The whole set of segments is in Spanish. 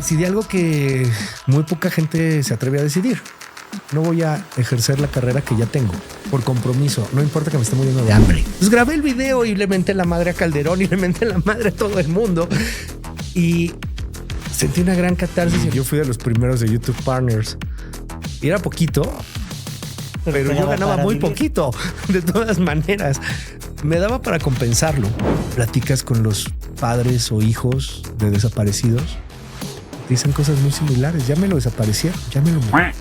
decidí algo que muy poca gente se atreve a decidir. No voy a ejercer la carrera que ya tengo por compromiso. No importa que me esté muriendo de hambre. Entonces grabé el video y le menté la madre a Calderón y le menté la madre a todo el mundo. Y sentí una gran catarsis. Yo fui de los primeros de YouTube Partners. Y era poquito, pero yo ganaba muy poquito. De todas maneras, me daba para compensarlo. Platicas con los padres o hijos de desaparecidos. Dicen cosas muy similares. Ya me lo desaparecieron, ya me lo murieron.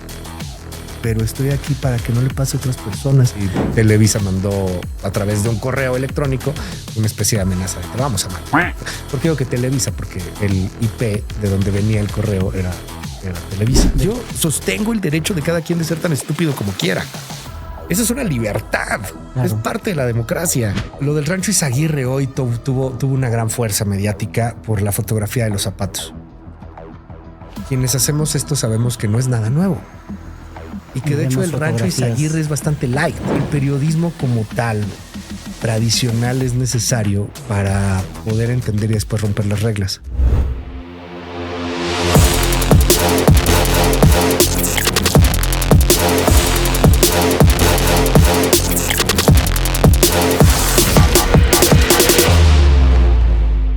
Pero estoy aquí para que no le pase a otras personas. Y Televisa mandó a través de un correo electrónico una especie de amenaza de te vamos a matar. ¿Por qué digo que Televisa? Porque el IP de donde venía el correo era Televisa. Yo sostengo el derecho de cada quien de ser tan estúpido como quiera. Esa es una libertad. Claro. Es parte de la democracia. Lo del Rancho Izaguirre hoy tuvo una gran fuerza mediática por la fotografía de los zapatos. Quienes hacemos esto sabemos que no es nada nuevo. Y que de hecho el Rancho Izaguirre es bastante light. El periodismo como tal, tradicional, es necesario para poder entender y después romper las reglas.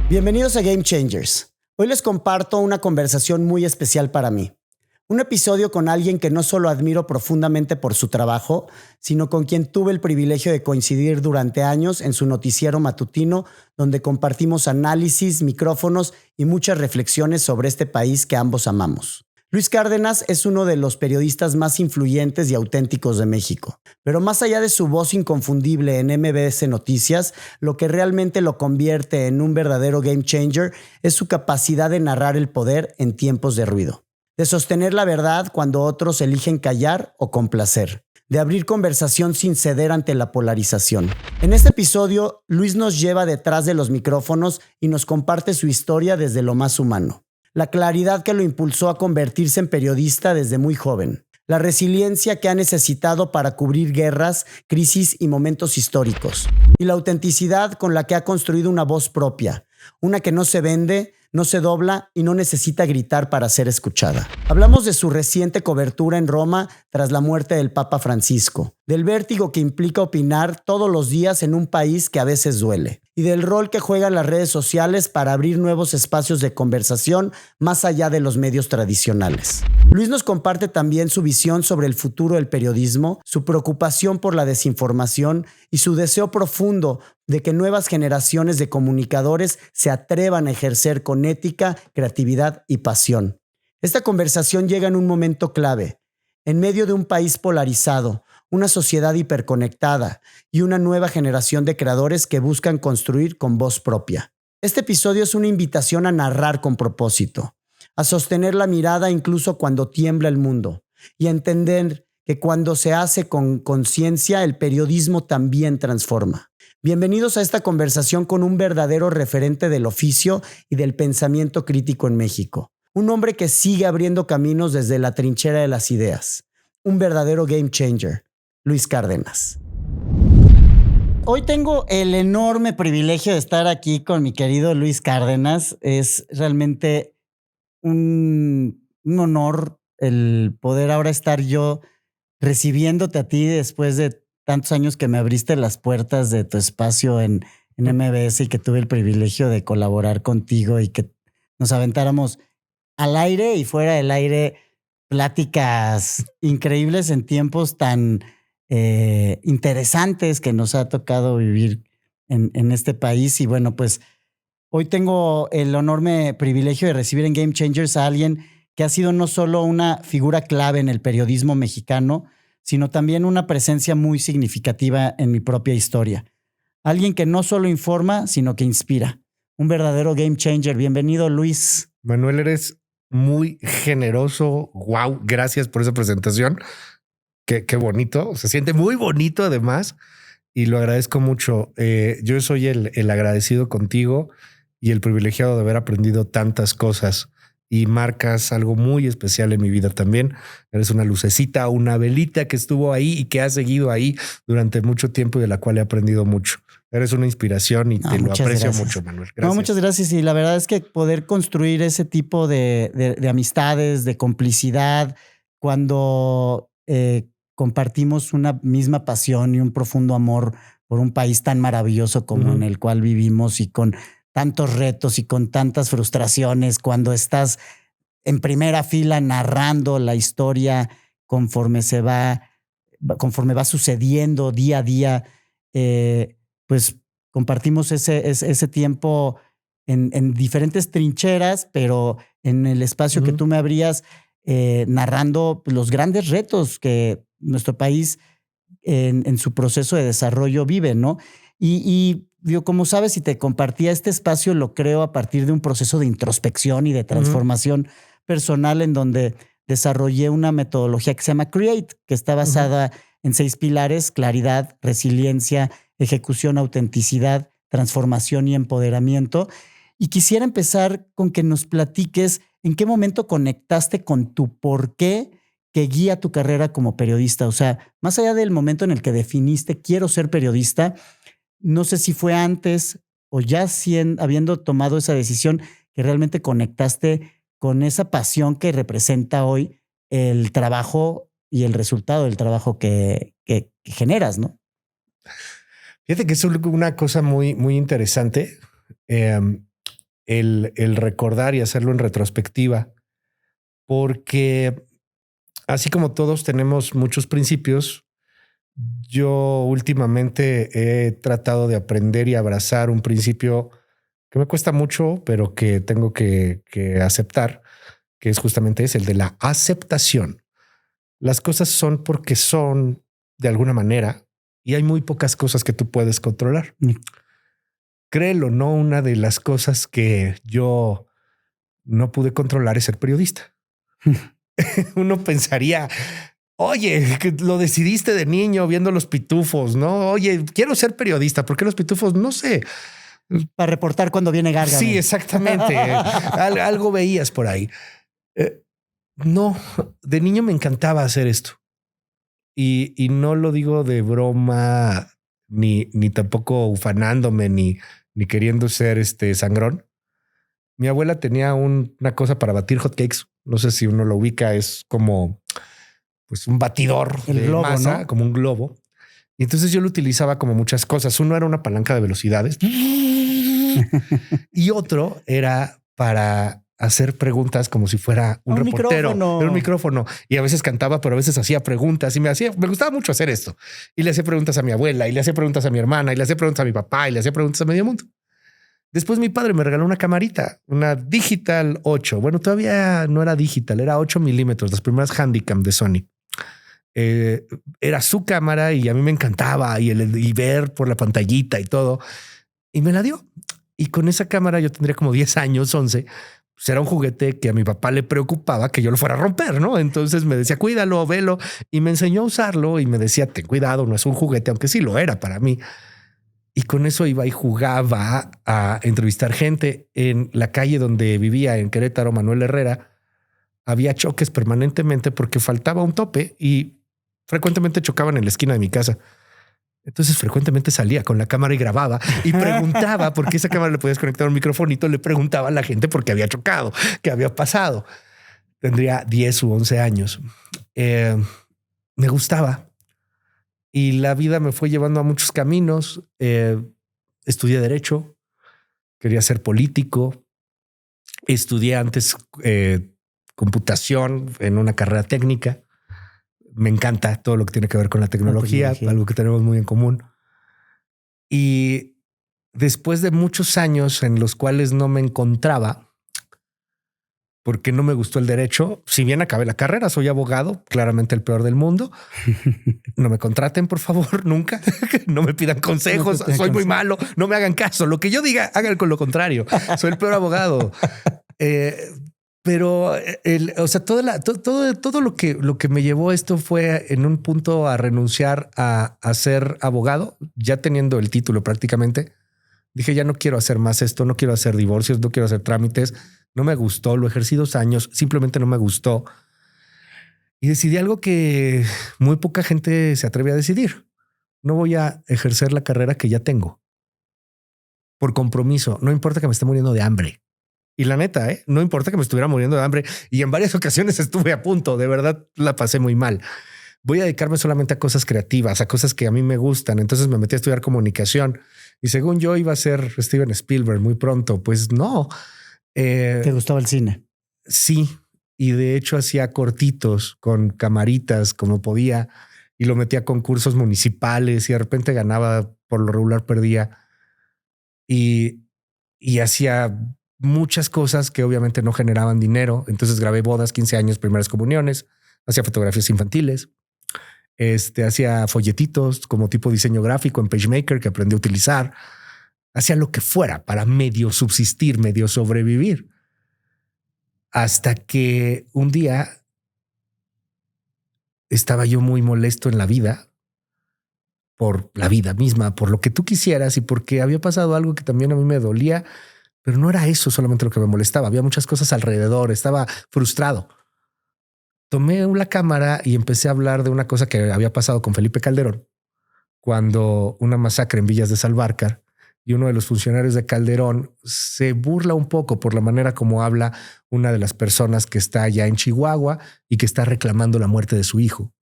Bienvenidos a Game Changers. Hoy les comparto una conversación muy especial para mí. Un episodio con alguien que no solo admiro profundamente por su trabajo, sino con quien tuve el privilegio de coincidir durante años en su noticiero matutino, donde compartimos análisis, micrófonos y muchas reflexiones sobre este país que ambos amamos. Luis Cárdenas es uno de los periodistas más influyentes y auténticos de México. Pero más allá de su voz inconfundible en MBS Noticias, lo que realmente lo convierte en un verdadero game changer es su capacidad de narrar el poder en tiempos de ruido, de sostener la verdad cuando otros eligen callar o complacer, de abrir conversación sin ceder ante la polarización. En este episodio, Luis nos lleva detrás de los micrófonos y nos comparte su historia desde lo más humano. La claridad que lo impulsó a convertirse en periodista desde muy joven. La resiliencia que ha necesitado para cubrir guerras, crisis y momentos históricos. Y la autenticidad con la que ha construido una voz propia. Una que no se vende, no se dobla y no necesita gritar para ser escuchada. Hablamos de su reciente cobertura en Roma tras la muerte del Papa Francisco, del vértigo que implica opinar todos los días en un país que a veces duele, y del rol que juegan las redes sociales para abrir nuevos espacios de conversación más allá de los medios tradicionales. Luis nos comparte también su visión sobre el futuro del periodismo, su preocupación por la desinformación y su deseo profundo de que nuevas generaciones de comunicadores se atrevan a ejercer con ética, creatividad y pasión. Esta conversación llega en un momento clave, en medio de un país polarizado, una sociedad hiperconectada y una nueva generación de creadores que buscan construir con voz propia. Este episodio es una invitación a narrar con propósito, a sostener la mirada incluso cuando tiembla el mundo y a entender que cuando se hace con conciencia, el periodismo también transforma. Bienvenidos a esta conversación con un verdadero referente del oficio y del pensamiento crítico en México. Un hombre que sigue abriendo caminos desde la trinchera de las ideas. Un verdadero game changer. Luis Cárdenas. Hoy tengo el enorme privilegio de estar aquí con mi querido Luis Cárdenas. Es realmente un honor el poder ahora estar yo recibiéndote a ti después de tantos años que me abriste las puertas de tu espacio en MBS y que tuve el privilegio de colaborar contigo y que nos aventáramos al aire y fuera del aire pláticas increíbles en tiempos tan interesantes que nos ha tocado vivir en este país. Y bueno, pues hoy tengo el enorme privilegio de recibir en Game Changers a alguien que ha sido no solo una figura clave en el periodismo mexicano, sino también una presencia muy significativa en mi propia historia. Alguien que no solo informa, sino que inspira. Un verdadero game changer. Bienvenido, Luis. Manuel, eres muy generoso. Wow, gracias por esa presentación. Qué bonito. Se siente muy bonito además y lo agradezco mucho. Yo soy el agradecido contigo y el privilegiado de haber aprendido tantas cosas y marcas algo muy especial en mi vida también. Eres una lucecita, una velita que estuvo ahí y que ha seguido ahí durante mucho tiempo y de la cual he aprendido mucho. Eres una inspiración y te lo aprecio mucho, Manuel. Gracias. No, muchas gracias. Y la verdad es que poder construir ese tipo de amistades, de complicidad, cuando compartimos una misma pasión y un profundo amor por un país tan maravilloso como en el cual vivimos y con tantos retos y con tantas frustraciones, cuando estás en primera fila narrando la historia conforme va sucediendo día a día, pues compartimos ese tiempo en diferentes trincheras, pero en el espacio que tú me abrías, narrando los grandes retos que nuestro país en su proceso de desarrollo vive, ¿no? Y digo, como sabes, y te compartía, este espacio lo creo a partir de un proceso de introspección y de transformación personal en donde desarrollé una metodología que se llama CREATE, que está basada en 6 pilares: claridad, resiliencia, ejecución, autenticidad, transformación y empoderamiento. Y quisiera empezar con que nos platiques en qué momento conectaste con tu por qué que guía tu carrera como periodista. O sea, más allá del momento en el que definiste quiero ser periodista, no sé si fue antes o ya habiendo tomado esa decisión que realmente conectaste con esa pasión que representa hoy el trabajo y el resultado del trabajo que generas, ¿no? Fíjate que es una cosa muy, muy interesante el recordar y hacerlo en retrospectiva, porque así como todos tenemos muchos principios, yo últimamente he tratado de aprender y abrazar un principio que me cuesta mucho, pero que tengo que aceptar, que es justamente el de la aceptación. Las cosas son porque son de alguna manera y hay muy pocas cosas que tú puedes controlar. Créelo, no, una de las cosas que yo no pude controlar es ser periodista. Uno pensaría, oye, que lo decidiste de niño viendo los pitufos, ¿no? Oye, quiero ser periodista. ¿Por qué los pitufos? No sé. Para reportar cuando viene Gárgame. Sí, exactamente. Algo veías por ahí. No, de niño me encantaba hacer esto. Y no lo digo de broma, ni tampoco ufanándome, ni queriendo ser sangrón. Mi abuela tenía una cosa para batir hotcakes. No sé si uno lo ubica, es como pues un batidor de globo, masa, ¿no? Como un globo. Y entonces yo lo utilizaba como muchas cosas. Uno era una palanca de velocidades y otro era para hacer preguntas como si fuera un reportero. Micrófono. Era un micrófono y a veces cantaba, pero a veces hacía preguntas y me gustaba mucho hacer esto. Y le hacía preguntas a mi abuela y le hacía preguntas a mi hermana y le hacía preguntas a mi papá y le hacía preguntas a medio mundo. Después mi padre me regaló una camarita, una Digital 8. Bueno, todavía no era digital, era 8 milímetros, las primeras Handycam de Sony. Era su cámara y a mí me encantaba y ver por la pantallita y todo. Y me la dio. Y con esa cámara yo tendría como 10 años, 11. Pues era un juguete que a mi papá le preocupaba que yo lo fuera a romper, ¿no? Entonces me decía, cuídalo, velo. Y me enseñó a usarlo y me decía, ten cuidado, no es un juguete, aunque sí lo era para mí. Y con eso iba y jugaba a entrevistar gente en la calle donde vivía, en Querétaro, Manuel Herrera. Había choques permanentemente porque faltaba un tope y frecuentemente chocaban en la esquina de mi casa. Entonces frecuentemente salía con la cámara y grababa y preguntaba por qué esa cámara le podías conectar un microfonito. Le preguntaba a la gente por qué había chocado, qué había pasado. Tendría 10 u 11 años. Me gustaba. Y la vida me fue llevando a muchos caminos. Estudié Derecho, quería ser político. Estudié antes computación en una carrera técnica. Me encanta todo lo que tiene que ver con la tecnología, algo que tenemos muy en común. Y después de muchos años en los cuales no me encontraba, porque no me gustó el derecho. Si bien acabé la carrera, soy abogado, claramente el peor del mundo. No me contraten, por favor, nunca. No me pidan consejos. No soy muy malo. No me hagan caso. Lo que yo diga, hagan con lo contrario. Soy el peor abogado. Pero o sea, todo lo que me llevó a esto fue en un punto a renunciar a ser abogado, ya teniendo el título prácticamente. Dije, ya no quiero hacer más esto, no quiero hacer divorcios, no quiero hacer trámites. No me gustó, lo ejercí 2 años, simplemente no me gustó. Y decidí algo que muy poca gente se atreve a decidir. No voy a ejercer la carrera que ya tengo. Por compromiso, no importa que me esté muriendo de hambre. Y la neta, no importa que me estuviera muriendo de hambre. Y en varias ocasiones estuve a punto, de verdad la pasé muy mal. Voy a dedicarme solamente a cosas creativas, a cosas que a mí me gustan. Entonces me metí a estudiar comunicación y según yo iba a ser Steven Spielberg muy pronto. Pues no. ¿Te gustaba el cine? Sí. Y de hecho hacía cortitos con camaritas como podía y lo metía a concursos municipales y de repente ganaba, por lo regular perdía y hacía muchas cosas que obviamente no generaban dinero. Entonces grabé bodas, 15 años, primeras comuniones, hacía fotografías infantiles, hacía folletitos como tipo diseño gráfico en PageMaker que aprendí a utilizar, hacía lo que fuera para medio subsistir, medio sobrevivir. Hasta que un día estaba yo muy molesto en la vida, por la vida misma, por lo que tú quisieras y porque había pasado algo que también a mí me dolía, pero no era eso solamente lo que me molestaba. Había muchas cosas alrededor, estaba frustrado. Tomé la cámara y empecé a hablar de una cosa que había pasado con Felipe Calderón, cuando una masacre en Villas de Salvarcar y uno de los funcionarios de Calderón se burla un poco por la manera como habla una de las personas que está allá en Chihuahua y que está reclamando la muerte de su hijo.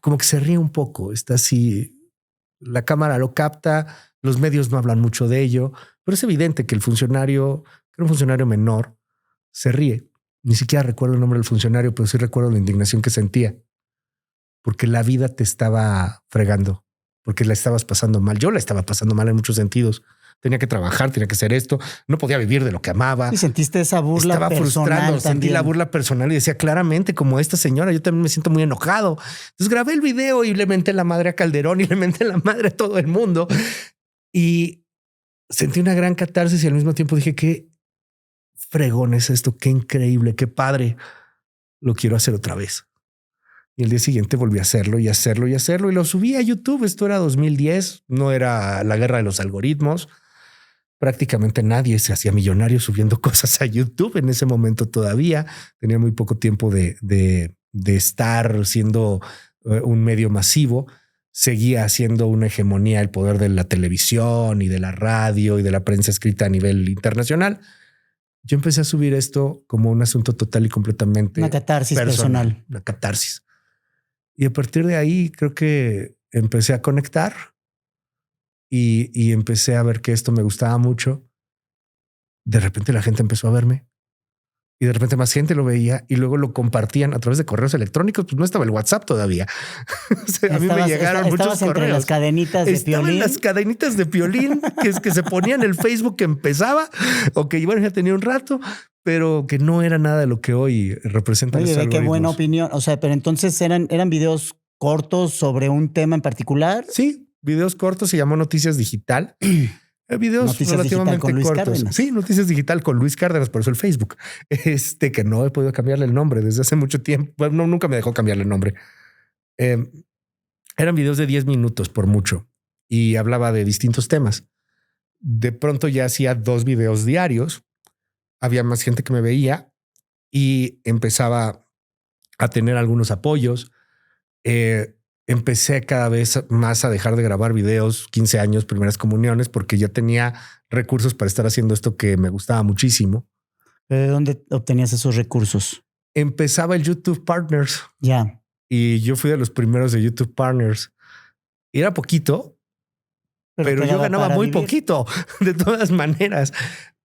Como que se ríe un poco, está así, la cámara lo capta, los medios no hablan mucho de ello, pero es evidente que el funcionario, que era un funcionario menor, se ríe. Ni siquiera recuerdo el nombre del funcionario, pero sí recuerdo la indignación que sentía, porque la vida te estaba fregando, porque la estabas pasando mal. Yo la estaba pasando mal en muchos sentidos. Tenía que trabajar, tenía que hacer esto, no podía vivir de lo que amaba. Y sentiste esa burla Estaba personal frustrado, sentí también. la burla personal y decía claramente, como esta señora, yo también me siento muy enojado. Entonces grabé el video y le menté la madre a Calderón y le menté la madre a todo el mundo. Y sentí una gran catarsis y al mismo tiempo dije, qué fregón es esto, qué increíble, qué padre. Lo quiero hacer otra vez. Y el día siguiente volví a hacerlo y hacerlo y hacerlo y lo subí a YouTube. Esto era 2010, no era la guerra de los algoritmos. Prácticamente nadie se hacía millonario subiendo cosas a YouTube en ese momento todavía. Tenía muy poco tiempo de estar siendo un medio masivo. Seguía haciendo una hegemonía el poder de la televisión y de la radio y de la prensa escrita a nivel internacional. Yo empecé a subir esto como un asunto total y completamente una catarsis personal. Una catarsis. Y a partir de ahí creo que empecé a conectar y empecé a ver que esto me gustaba mucho. De repente la gente empezó a verme y de repente más gente lo veía y luego lo compartían a través de correos electrónicos. Pues no estaba el WhatsApp todavía. O sea, a mí me llegaron muchos correos. Entre las cadenitas de Estaba Piolín. en las cadenitas de Piolín que se ponían en el Facebook que empezaba o que bueno, ya tenía un rato, pero que no era nada de lo que hoy representa. Oye, qué buena opinión. O sea, pero entonces eran videos cortos sobre un tema en particular. Sí, videos cortos, se llamó Noticias Digital. Videos Noticias relativamente con Luis cortos. Cárdenas. Sí, Noticias Digital con Luis Cárdenas, por eso el Facebook. Que no he podido cambiarle el nombre desde hace mucho tiempo. Bueno, nunca me dejó cambiarle el nombre. Eran videos de 10 minutos por mucho y hablaba de distintos temas. De pronto ya hacía 2 videos diarios. Había más gente que me veía y empezaba a tener algunos apoyos. Empecé cada vez más a dejar de grabar videos, 15 años, primeras comuniones, porque ya tenía recursos para estar haciendo esto que me gustaba muchísimo. ¿De dónde obtenías esos recursos? Empezaba el YouTube Partners. Ya. Y yo fui de los primeros de YouTube Partners. Y era poquito, pero yo ganaba muy poquito. De todas maneras,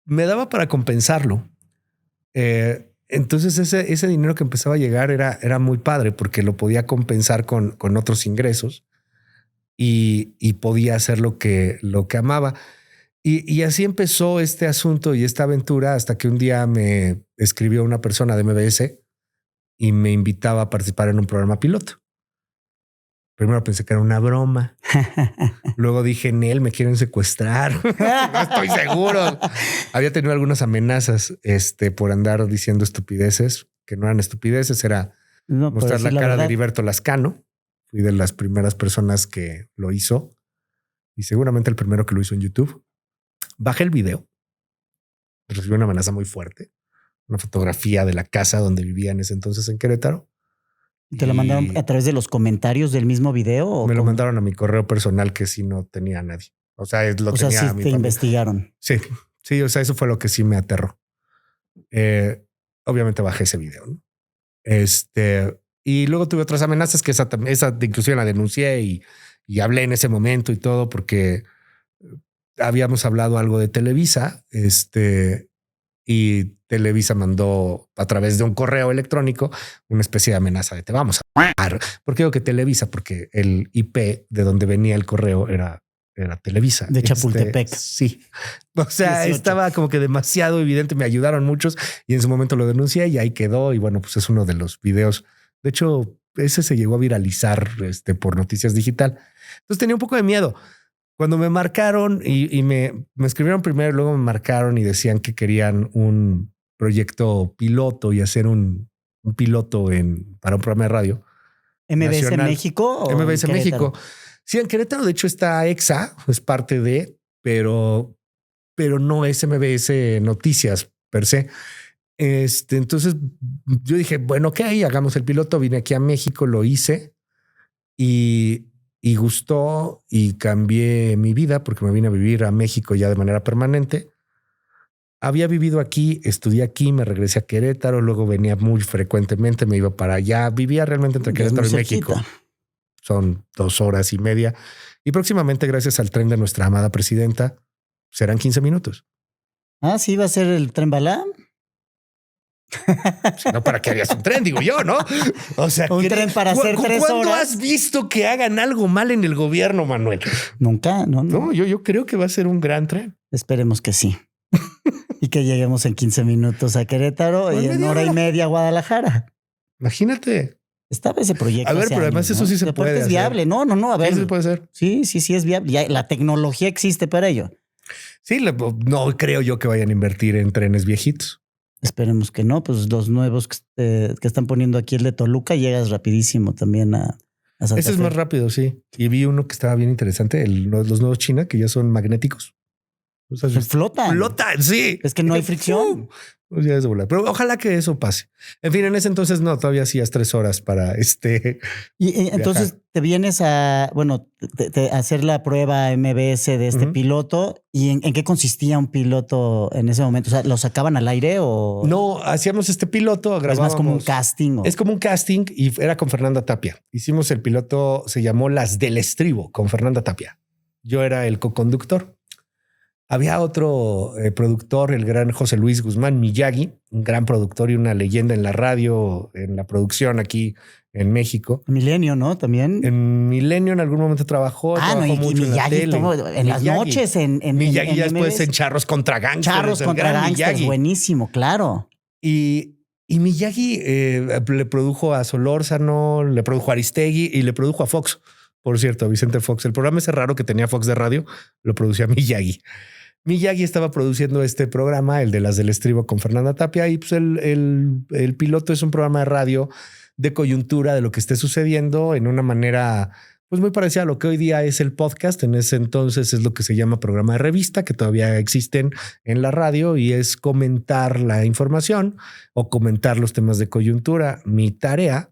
me daba para compensarlo. Entonces ese dinero que empezaba a llegar era muy padre porque lo podía compensar con otros ingresos y podía hacer lo que amaba. Y así empezó este asunto y esta aventura hasta que un día me escribió una persona de MBS y me invitaba a participar en un programa piloto. Primero pensé que era una broma. Luego dije, Nel, me quieren secuestrar. No estoy seguro. Había tenido algunas amenazas por andar diciendo estupideces, que no eran estupideces, era mostrar la cara de Heriberto Lascano. Fui de las primeras personas que lo hizo y seguramente el primero que lo hizo en YouTube. Bajé el video recibí una amenaza muy fuerte, una fotografía de la casa donde vivía en ese entonces en Querétaro. ¿Te la mandaron a través de los comentarios del mismo video? ¿O me lo cómo? mandaron a mi correo personal, que sí no tenía a nadie. O sea, lo tenía sí a mi te familia. investigaron. Sí, sí, o sea, eso fue lo que sí me aterró. Obviamente bajé ese video, ¿no? Y luego tuve otras amenazas que esa inclusive la denuncié y hablé en ese momento y todo porque habíamos hablado algo de Televisa, y Televisa mandó a través de un correo electrónico una especie de amenaza de te vamos a matar. ¿Por qué digo que Televisa? Porque el IP de donde venía el correo era Televisa. De Chapultepec. Sí. O sea, 18. estaba como que demasiado evidente. Me ayudaron muchos y en su momento lo denuncié y ahí quedó. Y bueno, pues es uno de los videos. De hecho, ese se llegó a viralizar por Noticias Digital. Entonces tenía un poco de miedo. Cuando me marcaron y me escribieron primero, luego me marcaron y decían que querían un proyecto piloto y hacer un piloto para un programa de radio. ¿MBS nacional. México? ¿O MBS México. Sí, en Querétaro, de hecho, está EXA, es parte de, pero no es MBS Noticias per se. Entonces yo dije, bueno, ok, hagamos el piloto. Vine aquí a México, lo hice y gustó y cambié mi vida porque me vine a vivir a México ya de manera permanente. Había vivido aquí, estudié aquí, me regresé a Querétaro, luego venía muy frecuentemente, me iba para allá, vivía realmente entre Querétaro y México. Son 2 horas y media y próximamente, gracias al tren de nuestra amada presidenta, serán 15 minutos. Ah, sí, va a ser el tren bala. Si no, ¿para qué harías un tren? Digo yo, ¿no? O sea, un tren para hacer 3 horas. ¿Cuándo has visto que hagan algo mal en el gobierno, Manuel? Nunca, no. Yo creo que va a ser un gran tren. Esperemos que sí. Y que lleguemos en 15 minutos a Querétaro y en hora y media a Guadalajara. Imagínate. Estaba ese proyecto. A ver, pero además eso sí se puede. Es viable. No. A ver. Sí se puede hacer. Sí, es viable. Ya, la tecnología existe para ello. Sí, no creo yo que vayan a invertir en trenes viejitos. Esperemos que no. Pues los nuevos que están poniendo aquí, el de Toluca, llegas rapidísimo también a Santa Ese es Fe. más rápido, sí. Y vi uno que estaba bien interesante, los nuevos China, que ya son magnéticos. O sea, flotan. Flotan, sí. Es que no hay fricción. Pues ya es de volar. Pero ojalá que eso pase. En fin, en ese entonces no, todavía hacías 3 horas para Y entonces viajar. te vienes a, a hacer la prueba MBS de este piloto. ¿Y en qué consistía un piloto en ese momento? O sea, ¿lo sacaban al aire o...? No, hacíamos este piloto, grabábamos. Es más como un casting. Es como un casting y era con Fernanda Tapia. Hicimos el piloto, se llamó Las del Estribo, con Fernanda Tapia. Yo era el coconductor. Había otro productor, el gran José Luis Guzmán Miyagi, un gran productor y una leyenda en la radio, en la producción aquí en México. Milenio, ¿no? También. En Milenio en algún momento trabajó mucho en la tele. En las noches en Miyagi ya en después en Charros contra Gangsters. Charros contra Gangsters, buenísimo, claro. Y Miyagi le produjo a Solórzano, le produjo a Aristegui y le produjo a Fox. Por cierto, a Vicente Fox. El programa ese raro que tenía Fox de radio lo producía Miyagi. Miyagi estaba produciendo este programa, el de Las del Estribo con Fernanda Tapia, y pues el piloto es un programa de radio de coyuntura de lo que esté sucediendo en una manera pues muy parecida a lo que hoy día es el podcast. En ese entonces es lo que se llama programa de revista, que todavía existen en la radio, y es comentar la información o comentar los temas de coyuntura. Mi tarea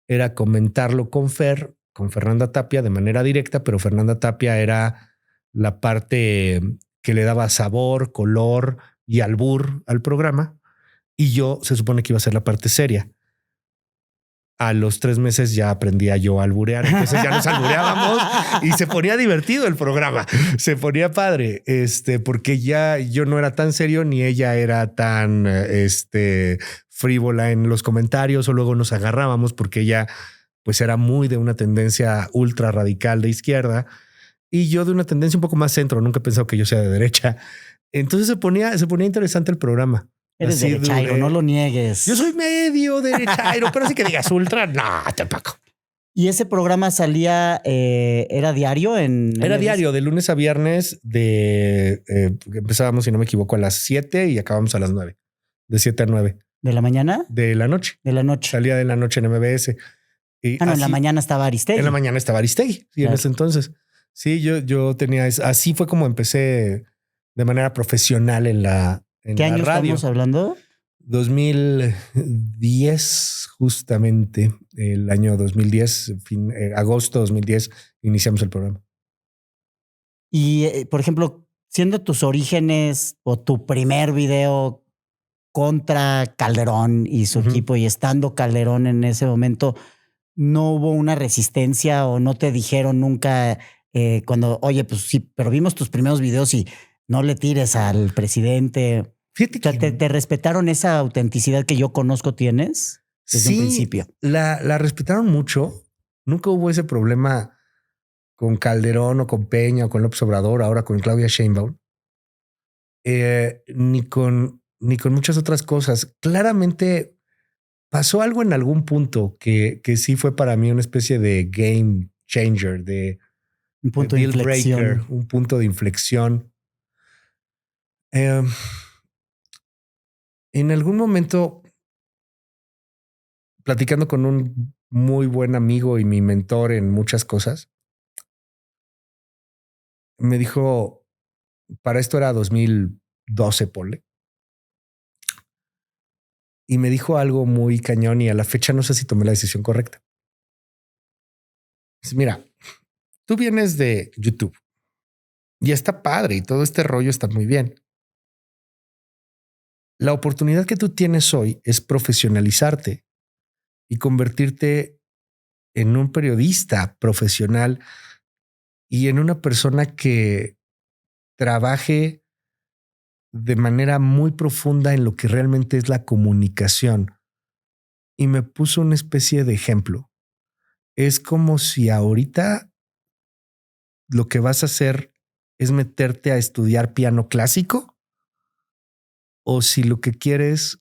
era comentarlo con Fernanda Tapia de manera directa, pero Fernanda Tapia era la parte que le daba sabor, color y albur al programa. Y yo se supone que iba a ser la parte seria. A los 3 meses ya aprendía yo a alburear. Entonces ya nos albureábamos y se ponía divertido el programa. Se ponía padre, porque ya yo no era tan serio ni ella era tan frívola en los comentarios, o luego nos agarrábamos porque ella pues era muy de una tendencia ultra radical de izquierda y yo de una tendencia un poco más centro. Nunca he pensado que yo sea de derecha. Entonces se ponía interesante el programa. Eres derechairo, no lo niegues. Yo soy medio derechairo, pero sí que digas ultra, no, tampoco. ¿Y ese programa salía, era diario? Era diario, de lunes a viernes, empezábamos, si no me equivoco, a las 7 y acabamos a las 9. De 7 a 9. ¿De la mañana? De la noche. De la noche. Salía de la noche en MBS. Y no, en la mañana estaba Aristegui. En la mañana estaba Aristegui, sí, claro. En ese entonces. Sí, yo tenía... Así fue como empecé de manera profesional en la en ¿Qué la año radio. estamos hablando? 2010, justamente, el año 2010, agosto 2010, iniciamos el programa. Y, por ejemplo, siendo tus orígenes o tu primer video contra Calderón y su equipo y estando Calderón en ese momento, ¿no hubo una resistencia o no te dijeron nunca cuando, oye, pues sí, pero vimos tus primeros videos y no le tires al presidente? Fíjate O sea, que ¿te respetaron esa autenticidad que yo conozco tienes desde un sí, principio? la respetaron mucho. Nunca hubo ese problema con Calderón o con Peña o con López Obrador, ahora con Claudia Sheinbaum, ni con muchas otras cosas. Claramente pasó algo en algún punto que sí fue para mí una especie de game changer, de Un punto de deal breaker, inflexión. un punto de inflexión. Eh, en algún momento, platicando con un muy buen amigo y mi mentor en muchas cosas, me dijo, para esto era 2012, ponle, y me dijo algo muy cañón y a la fecha no sé si tomé la decisión correcta. Dice, mira, tú vienes de YouTube y está padre y todo este rollo está muy bien. La oportunidad que tú tienes hoy es profesionalizarte y convertirte en un periodista profesional y en una persona que trabaje de manera muy profunda en lo que realmente es la comunicación. Y me puso una especie de ejemplo. Es como si ahorita lo que vas a hacer es meterte a estudiar piano clásico o si lo que quieres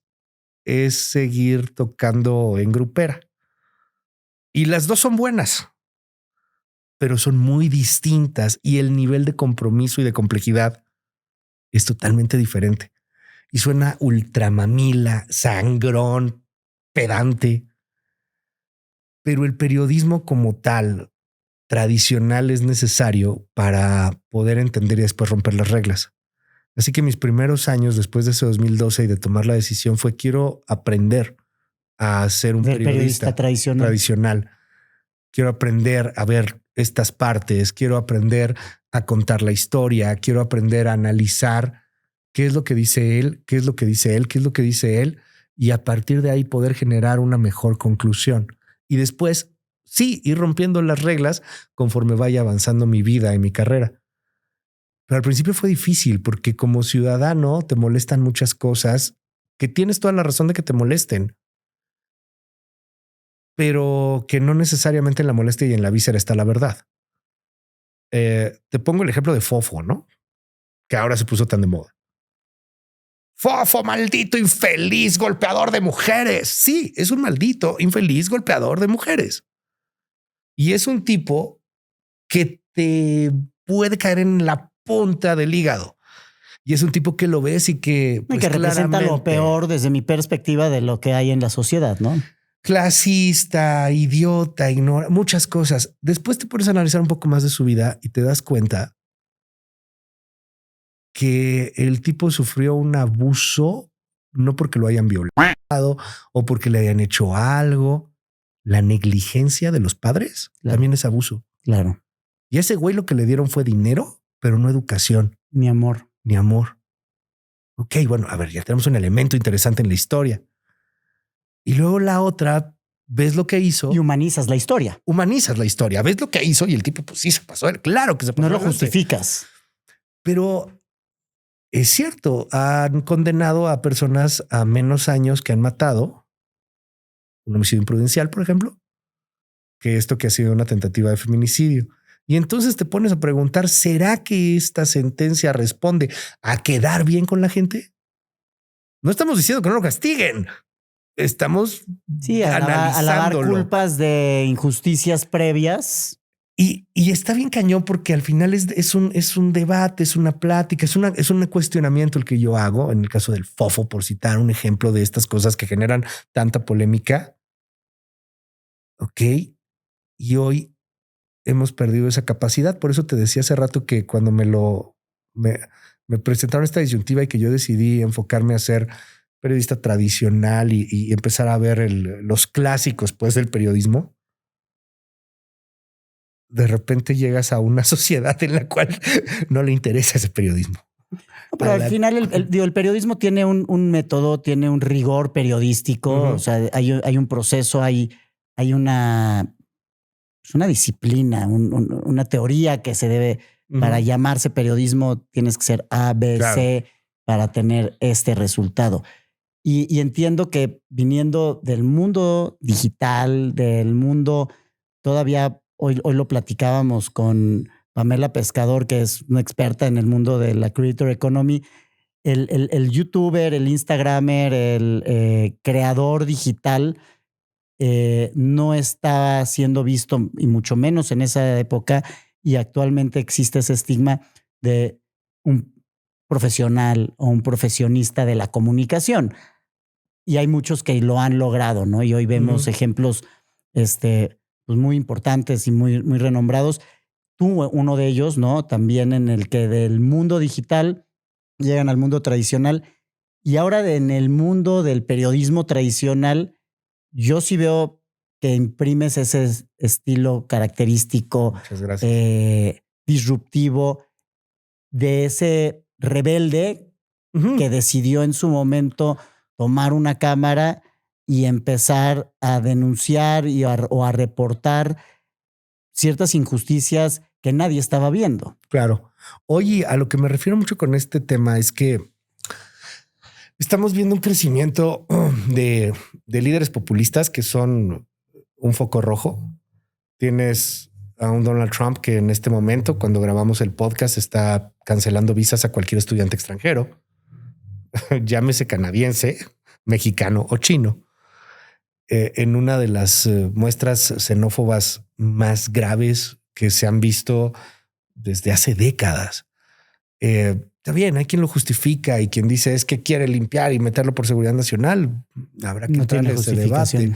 es seguir tocando en grupera. Y las dos son buenas, pero son muy distintas y el nivel de compromiso y de complejidad es totalmente diferente. Y suena ultramamila, sangrón, pedante. Pero el periodismo como tal, tradicional, es necesario para poder entender y después romper las reglas. Así que mis primeros años después de ese 2012 y de tomar la decisión fue quiero aprender a ser un Del periodista tradicional. Quiero aprender a ver estas partes, quiero aprender a contar la historia, quiero aprender a analizar qué es lo que dice él, qué es lo que dice él, qué es lo que dice él, y a partir de ahí poder generar una mejor conclusión. Y después, sí, ir rompiendo las reglas conforme vaya avanzando mi vida y mi carrera. Pero al principio fue difícil porque como ciudadano te molestan muchas cosas que tienes toda la razón de que te molesten, pero que no necesariamente en la molestia y en la víscera está la verdad. Te pongo el ejemplo de Fofo, ¿no? Que ahora se puso tan de moda. Fofo, maldito infeliz golpeador de mujeres. Sí, es un maldito infeliz golpeador de mujeres. Y es un tipo que te puede caer en la punta del hígado. Y es un tipo que lo ves y que, pues, que representa lo peor desde mi perspectiva de lo que hay en la sociedad, ¿no? Clasista, idiota, ignora muchas cosas. Después te pones a analizar un poco más de su vida y te das cuenta que el tipo sufrió un abuso, no porque lo hayan violado o porque le hayan hecho algo. La negligencia de los padres también es abuso. Claro. Y a ese güey lo que le dieron fue dinero, pero no educación. Ni amor. Ni amor. Ok, bueno, a ver, ya tenemos un elemento interesante en la historia. Y luego la otra, ves lo que hizo. Y humanizas la historia. Humanizas la historia. Ves lo que hizo y el tipo, pues sí, se pasó. Claro que se pasó. No lo justificas. Pero es cierto, han condenado a personas a menos años que han matado. Un homicidio imprudencial, por ejemplo, que esto que ha sido una tentativa de feminicidio. Y entonces te pones a preguntar, ¿será que esta sentencia responde a quedar bien con la gente? No estamos diciendo que no lo castiguen. Estamos alabar culpas de injusticias previas. Y está bien cañón porque al final es un debate, es una plática, es un cuestionamiento el que yo hago en el caso del Fofo, por citar un ejemplo de estas cosas que generan tanta polémica. Ok. Y hoy hemos perdido esa capacidad. Por eso te decía hace rato que cuando me me presentaron esta disyuntiva y que yo decidí enfocarme a ser periodista tradicional y empezar a ver los clásicos pues del periodismo, de repente llegas a una sociedad en la cual no le interesa ese periodismo. Pero al final el periodismo tiene un método, tiene un rigor periodístico, o sea, hay un proceso, hay una disciplina, una teoría que se debe, para llamarse periodismo tienes que ser A, B, claro, C para tener este resultado. Y entiendo que viniendo del mundo digital, del mundo, todavía hoy lo platicábamos con Pamela Pescador, que es una experta en el mundo de la creator economy, el youtuber, el instagramer, el creador digital no estaba siendo visto, y mucho menos en esa época, y actualmente existe ese estigma de un profesional o un profesionista de la comunicación. Y hay muchos que lo han logrado, ¿no? Y hoy vemos ejemplos pues muy importantes y muy, muy renombrados. Tú, uno de ellos, ¿no? También en el que del mundo digital llegan al mundo tradicional. Y ahora en el mundo del periodismo tradicional, yo sí veo que imprimes ese estilo característico, disruptivo, de ese rebelde que decidió en su momento tomar una cámara y empezar a denunciar o a reportar ciertas injusticias que nadie estaba viendo. Claro. Oye, a lo que me refiero mucho con este tema es que estamos viendo un crecimiento de líderes populistas que son un foco rojo. Tienes a un Donald Trump que en este momento, cuando grabamos el podcast, está cancelando visas a cualquier estudiante extranjero, llámese canadiense, mexicano o chino, en una de las muestras xenófobas más graves que se han visto desde hace décadas. Está bien, hay quien lo justifica y quien dice es que quiere limpiar y meterlo por seguridad nacional. Habrá que entrar en ese debate.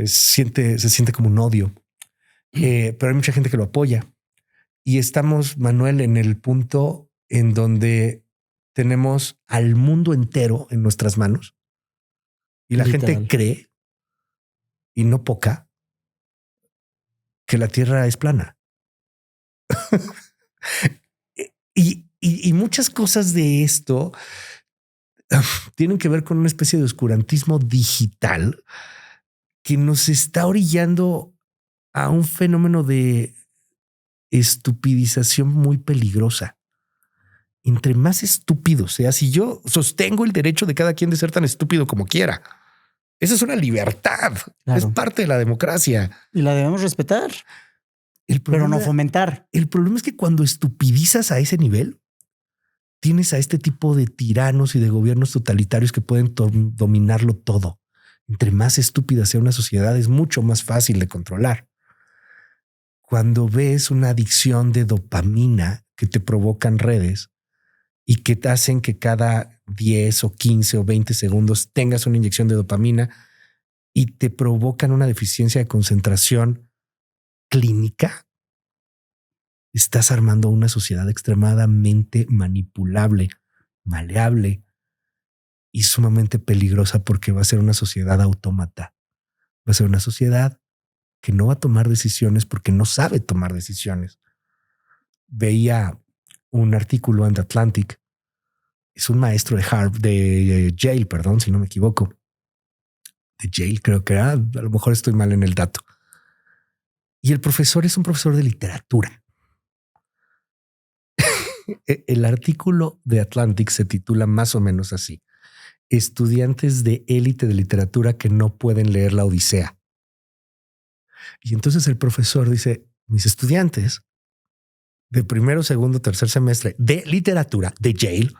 Se siente como un odio, pero hay mucha gente que lo apoya. Y estamos, Manuel, en el punto en donde tenemos al mundo entero en nuestras manos y la gente cree, y no poca, que la Tierra es plana. Y muchas cosas de esto tienen que ver con una especie de oscurantismo digital que nos está orillando a un fenómeno de estupidización muy peligrosa. Entre más estúpido sea, si yo sostengo el derecho de cada quien de ser tan estúpido como quiera, esa es una libertad, claro, es parte de la democracia. Y la debemos respetar, pero no fomentar. El problema es que cuando estupidizas a ese nivel, tienes a este tipo de tiranos y de gobiernos totalitarios que pueden dominarlo todo. Entre más estúpida sea una sociedad, es mucho más fácil de controlar. Cuando ves una adicción de dopamina que te provocan redes y que te hacen que cada 10 o 15 o 20 segundos tengas una inyección de dopamina y te provocan una deficiencia de concentración clínica, estás armando una sociedad extremadamente manipulable, maleable y sumamente peligrosa, porque va a ser una sociedad autómata. Va a ser una sociedad que no va a tomar decisiones porque no sabe tomar decisiones. Veía un artículo en The Atlantic. Es un maestro de Harvard, de Yale, perdón, si no me equivoco. De Yale creo que era. A lo mejor estoy mal en el dato. Y el profesor es un profesor de literatura. El artículo de Atlantic se titula más o menos así: estudiantes de élite de literatura que no pueden leer la Odisea. Y entonces el profesor dice: mis estudiantes de primero, segundo, tercer semestre de literatura de Yale.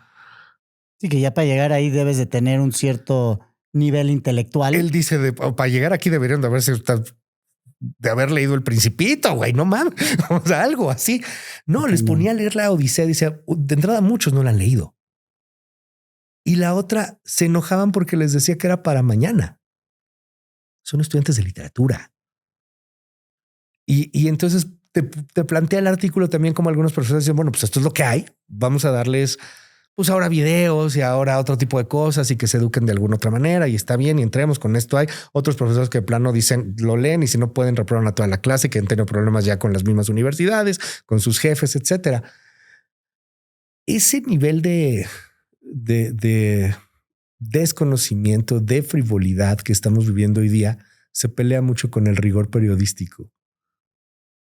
Sí, que ya para llegar ahí debes de tener un cierto nivel intelectual. Él dice, para llegar aquí deberían de haber leído El Principito, güey, no mames, o sea, algo así. No, les ponía a leer la Odisea. Dice, de entrada muchos no la han leído. Y la otra, se enojaban porque les decía que era para mañana. Son estudiantes de literatura. Y entonces te plantea el artículo también como algunos profesores dicen, bueno, pues esto es lo que hay. Vamos a darles pues ahora videos y ahora otro tipo de cosas y que se eduquen de alguna otra manera y está bien y entremos con esto. Hay otros profesores que de plano dicen, lo leen y si no pueden reprobar a toda la clase, que han tenido problemas ya con las mismas universidades, con sus jefes, etcétera. Ese nivel de desconocimiento, de frivolidad que estamos viviendo hoy día se pelea mucho con el rigor periodístico.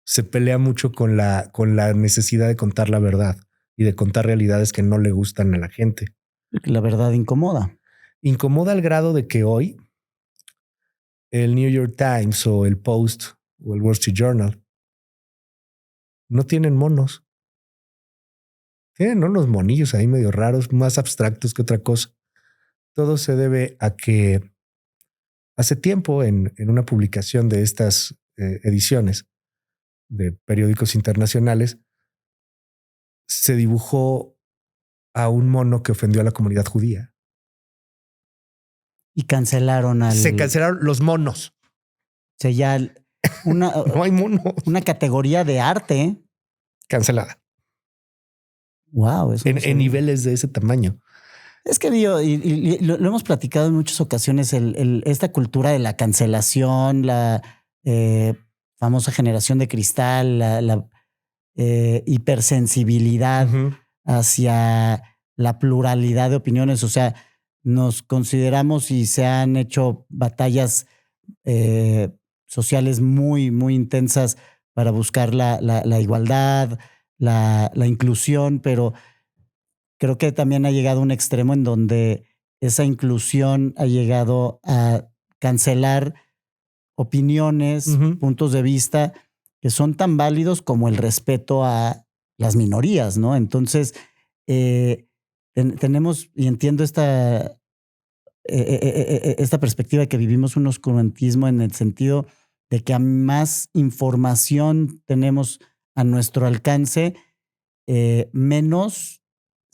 Se pelea mucho con la necesidad de contar la verdad y de contar realidades que no le gustan a la gente. La verdad incomoda. Incomoda al grado de que hoy el New York Times o el Post o el Wall Street Journal no tienen monos. Tienen unos monillos ahí medio raros, más abstractos que otra cosa. Todo se debe a que hace tiempo en una publicación de estas ediciones de periódicos internacionales se dibujó a un mono que ofendió a la comunidad judía. Y cancelaron Se cancelaron los monos. O sea, ya no hay monos. Una categoría de arte cancelada. Wow. Eso en niveles de ese tamaño. Es que lo hemos platicado en muchas ocasiones, esta cultura de la cancelación, la famosa generación de cristal, la hipersensibilidad hacia la pluralidad de opiniones. O sea, nos consideramos y se han hecho batallas sociales muy, muy intensas para buscar la igualdad, la inclusión, pero creo que también ha llegado a un extremo en donde esa inclusión ha llegado a cancelar opiniones, puntos de vista que son tan válidos como el respeto a las minorías, ¿no? Entonces, tenemos, y entiendo esta perspectiva de que vivimos un oscurantismo en el sentido de que a más información tenemos a nuestro alcance, menos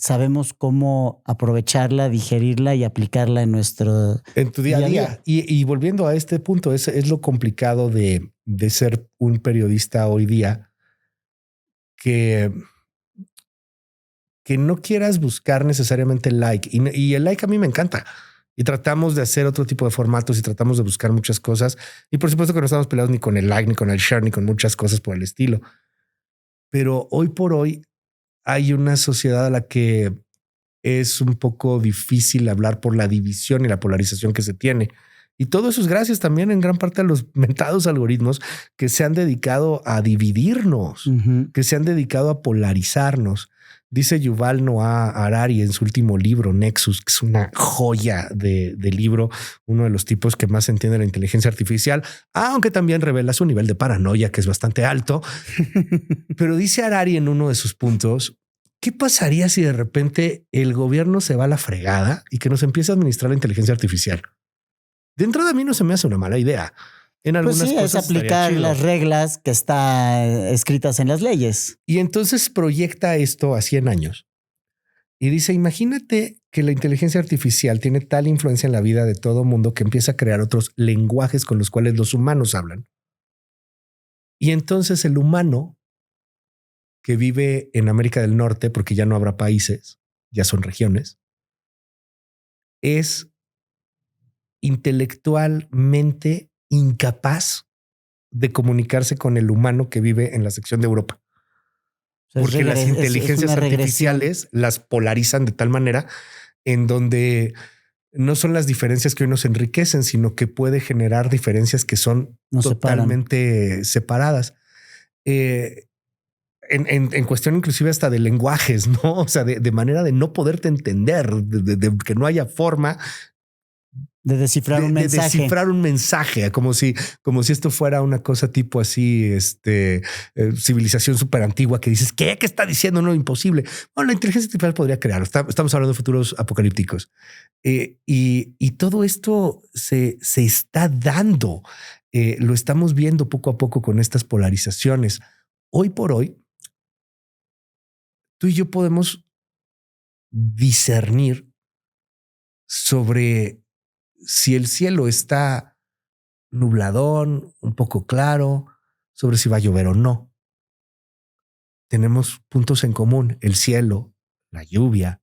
sabemos cómo aprovecharla, digerirla y aplicarla en tu día a día. Y volviendo a este punto, es lo complicado de ser un periodista hoy día, que no quieras buscar necesariamente el like. Y el like a mí me encanta. Y tratamos de hacer otro tipo de formatos y tratamos de buscar muchas cosas. Y por supuesto que no estamos peleados ni con el like, ni con el share, ni con muchas cosas por el estilo. Pero hoy por hoy hay una sociedad a la que es un poco difícil hablar por la división y la polarización que se tiene. Y todo eso es gracias también en gran parte a los mentados algoritmos que se han dedicado a dividirnos, que se han dedicado a polarizarnos. Dice Yuval Noah Harari en su último libro, Nexus, que es una joya de libro, uno de los tipos que más entiende la inteligencia artificial, aunque también revela su nivel de paranoia, que es bastante alto. Pero dice Harari en uno de sus puntos, ¿qué pasaría si de repente el gobierno se va a la fregada y que nos empieza a administrar la inteligencia artificial? De entrada a mí no se me hace una mala idea. En algunas cosas es aplicar las reglas que están escritas en las leyes. Y entonces proyecta esto a 100 años y dice, imagínate que la inteligencia artificial tiene tal influencia en la vida de todo mundo que empieza a crear otros lenguajes con los cuales los humanos hablan. Y entonces el humano que vive en América del Norte, porque ya no habrá países, ya son regiones, es intelectualmente incapaz de comunicarse con el humano que vive en la sección de Europa. Porque las inteligencias artificiales las polarizan de tal manera en donde no son las diferencias que hoy nos enriquecen, sino que puede generar diferencias que son totalmente separadas. En cuestión inclusive hasta de lenguajes, ¿no? O sea, de manera de no poderte entender, de que no haya forma de descifrar un mensaje. De descifrar un mensaje, como si esto fuera una cosa tipo así, civilización súper antigua que dices, ¿qué está diciendo? No, imposible. Bueno, la inteligencia artificial podría crear. Estamos hablando de futuros apocalípticos. Y todo esto se está dando. Lo estamos viendo poco a poco con estas polarizaciones. Hoy por hoy, tú y yo podemos discernir sobre si el cielo está nubladón, un poco claro, sobre si va a llover o no. Tenemos puntos en común: el cielo, la lluvia,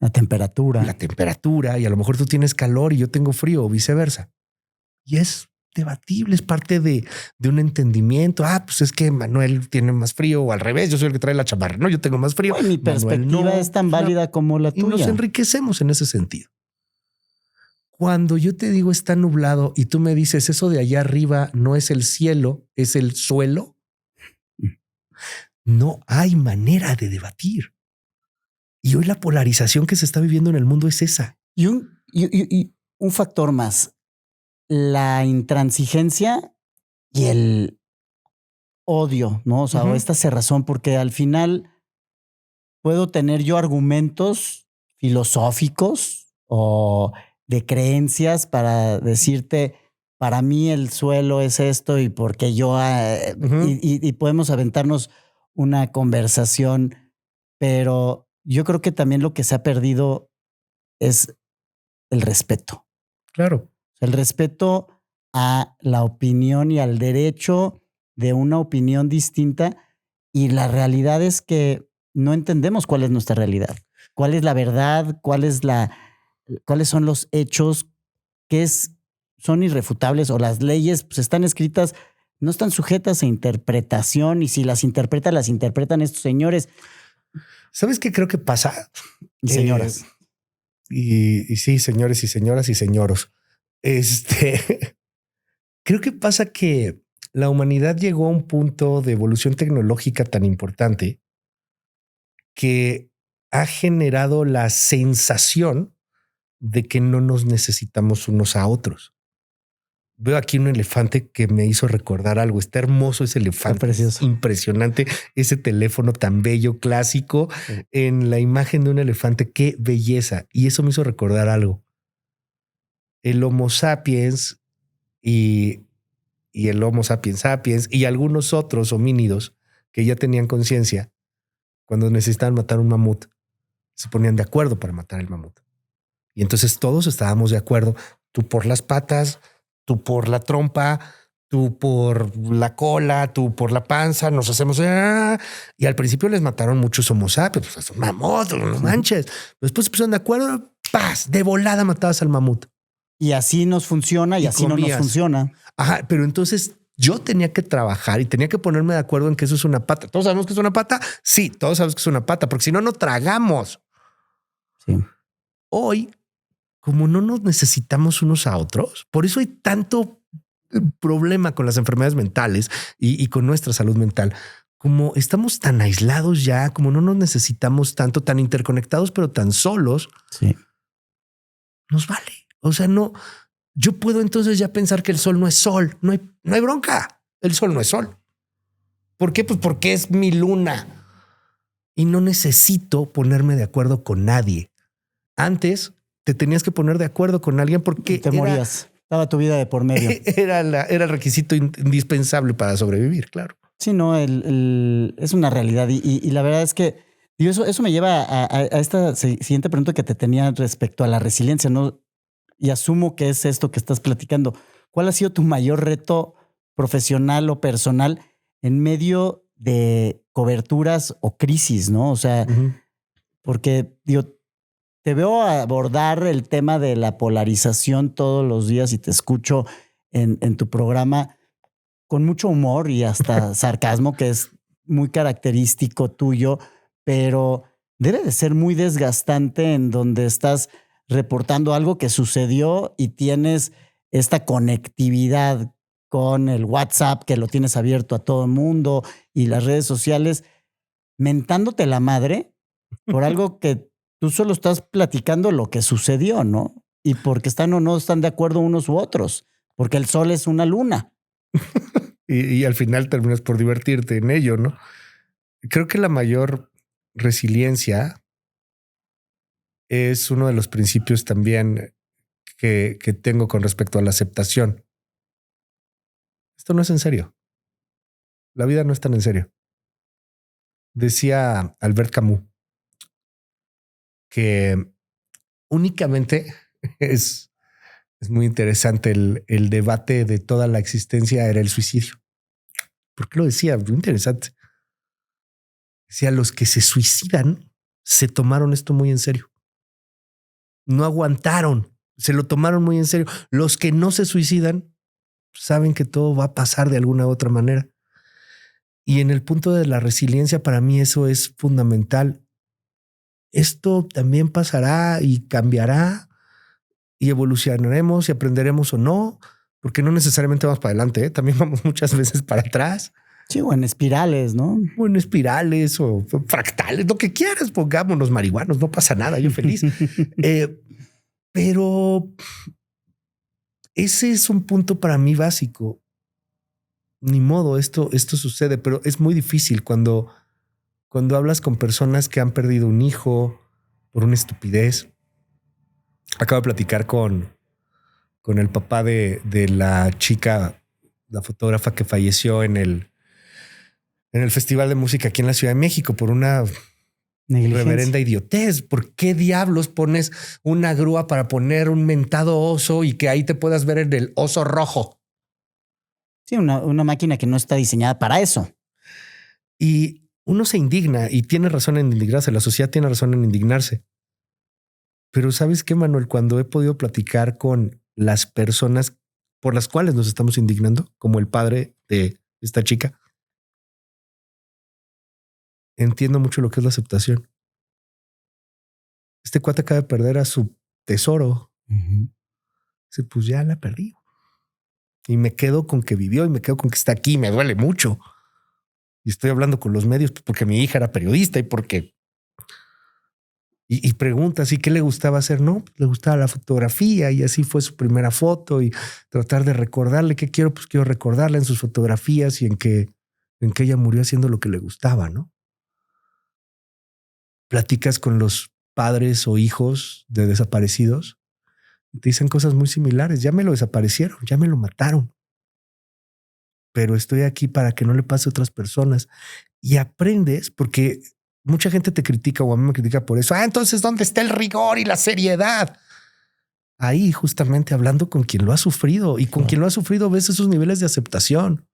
La temperatura. La temperatura, y a lo mejor tú tienes calor y yo tengo frío o viceversa. Y es debatible, es parte de un entendimiento. Pues es que Manuel tiene más frío, o al revés, yo soy el que trae la chamarra. No, yo tengo más frío. Mi perspectiva es tan válida como la tuya. Y nos enriquecemos en ese sentido. Cuando yo te digo está nublado y tú me dices eso de allá arriba no es el cielo, es el suelo, no hay manera de debatir. Y hoy la polarización que se está viviendo en el mundo es esa. Y un factor más, la intransigencia y el odio, ¿no? O sea, o esta cerrazón, porque al final puedo tener yo argumentos filosóficos o de creencias para decirte, para mí el suelo es esto y porque yo... y podemos aventarnos una conversación, pero yo creo que también lo que se ha perdido es el respeto. Claro. El respeto a la opinión y al derecho de una opinión distinta, y la realidad es que no entendemos cuál es nuestra realidad, cuál es la verdad, cuáles son los hechos, son irrefutables, o las leyes pues están escritas, no están sujetas a interpretación, y si las interpretan estos señores. ¿Sabes qué creo que pasa? Y señoras. Y sí, señores y señoras y señoros. Creo que pasa que la humanidad llegó a un punto de evolución tecnológica tan importante que ha generado la sensación de que no nos necesitamos unos a otros. Veo aquí un elefante que me hizo recordar algo. Está hermoso ese elefante. Está precioso. Impresionante. Ese teléfono tan bello, clásico, en la imagen de un elefante. Qué belleza. Y eso me hizo recordar algo. El Homo sapiens y el Homo sapiens sapiens y algunos otros homínidos que ya tenían conciencia, cuando necesitaban matar un mamut, se ponían de acuerdo para matar el mamut. Y entonces todos estábamos de acuerdo. Tú por las patas, tú por la trompa, tú por la cola, tú por la panza, nos hacemos... Y al principio les mataron muchos Homo sapiens, pues son mamut, no manches. Después se pusieron de acuerdo, ¡paz! De volada matabas al mamut. Y así nos funciona y así comías. No nos funciona. Ajá, pero entonces yo tenía que trabajar y tenía que ponerme de acuerdo en que eso es una pata. ¿Todos sabemos que es una pata? Sí, todos sabemos que es una pata, porque si no, no tragamos. Sí. Hoy, como no nos necesitamos unos a otros, por eso hay tanto problema con las enfermedades mentales y con nuestra salud mental. Como estamos tan aislados ya, como no nos necesitamos tanto, tan interconectados, pero tan solos, sí, nos vale. O sea, no, yo puedo entonces ya pensar que el sol no es sol. No hay bronca. El sol no es sol. ¿Por qué? Pues porque es mi luna y no necesito ponerme de acuerdo con nadie. Antes te tenías que poner de acuerdo con alguien porque te morías. Estaba tu vida de por medio. Era el requisito indispensable para sobrevivir, claro. Sí, no, es una realidad. Y la verdad es que eso me lleva a esta siguiente pregunta que te tenía respecto a la resiliencia, ¿no? Y asumo que es esto que estás platicando. ¿Cuál ha sido tu mayor reto profesional o personal en medio de coberturas o crisis, no? O sea, porque te veo abordar el tema de la polarización todos los días y te escucho en tu programa con mucho humor y hasta sarcasmo, que es muy característico tuyo, pero debe de ser muy desgastante en donde estás reportando algo que sucedió y tienes esta conectividad con el WhatsApp, que lo tienes abierto a todo el mundo, y las redes sociales, mentándote la madre por algo que tú solo estás platicando lo que sucedió, ¿no? Y porque están o no están de acuerdo unos u otros, porque el sol es una luna. y al final terminas por divertirte en ello, ¿no? Creo que la mayor resiliencia es uno de los principios también que tengo con respecto a la aceptación. Esto no es en serio. La vida no es tan en serio. Decía Albert Camus que únicamente es muy interesante el debate de toda la existencia era el suicidio. ¿Por qué lo decía? Muy interesante. Decía, los que se suicidan se tomaron esto muy en serio. no aguantaron, se lo tomaron muy en serio. Los que no se suicidan saben que todo va a pasar de alguna u otra manera. Y en el punto de la resiliencia, para mí eso es fundamental. Esto también pasará y cambiará y evolucionaremos y aprenderemos o no, porque no necesariamente vamos para adelante, ¿eh? También vamos muchas veces para atrás. Sí, o en espirales, ¿no? O en espirales o fractales, lo que quieras, pongámonos marihuanos, no pasa nada, yo feliz. Pero ese es un punto para mí básico. Ni modo, esto sucede, pero es muy difícil cuando hablas con personas que han perdido un hijo por una estupidez. Acabo de platicar con el papá de la chica, la fotógrafa que falleció en el Festival de Música aquí en la Ciudad de México por una reverenda idiotez. ¿Por qué diablos pones una grúa para poner un mentado oso y que ahí te puedas ver en el oso rojo? Sí, una máquina que no está diseñada para eso. Y uno se indigna y tiene razón en indignarse. La sociedad tiene razón en indignarse. Pero ¿sabes qué, Manuel? Cuando he podido platicar con las personas por las cuales nos estamos indignando, como el padre de esta chica, entiendo mucho lo que es la aceptación. Este cuate acaba de perder a su tesoro. Dice, pues ya la perdí. Y me quedo con que vivió y me quedo con que está aquí. Me duele mucho. Y estoy hablando con los medios porque mi hija era periodista y porque... Y preguntas, ¿y qué le gustaba hacer? No, le gustaba la fotografía y así fue su primera foto y tratar de recordarle qué quiero. Pues quiero recordarla en sus fotografías y en que ella murió haciendo lo que le gustaba, ¿no? Platicas con los padres o hijos de desaparecidos y te dicen cosas muy similares. Ya me lo desaparecieron, ya me lo mataron, pero estoy aquí para que no le pase a otras personas. Y aprendes porque mucha gente te critica o a mí me critica por eso. Entonces, ¿dónde está el rigor y la seriedad? Ahí justamente hablando con quien lo ha sufrido y con quien lo ha sufrido ves esos niveles de aceptación.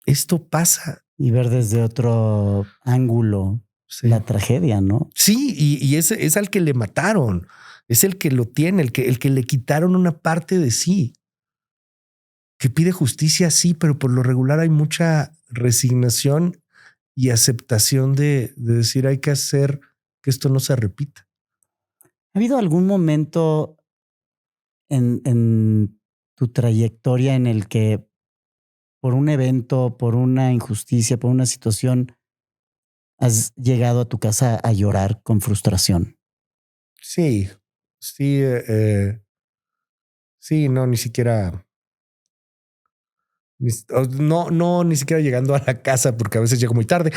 Esto pasa. Y ver desde otro ángulo la tragedia, ¿no? Sí, y ese es al que le mataron. Es el que lo tiene, el que le quitaron una parte de sí. Que pide justicia, sí, pero por lo regular hay mucha resignación y aceptación de decir hay que hacer que esto no se repita. ¿Ha habido algún momento en tu trayectoria en el que por un evento, por una injusticia, por una situación, has llegado a tu casa a llorar con frustración? Sí, sí, sí, no, ni siquiera... ni siquiera llegando a la casa porque a veces llego muy tarde.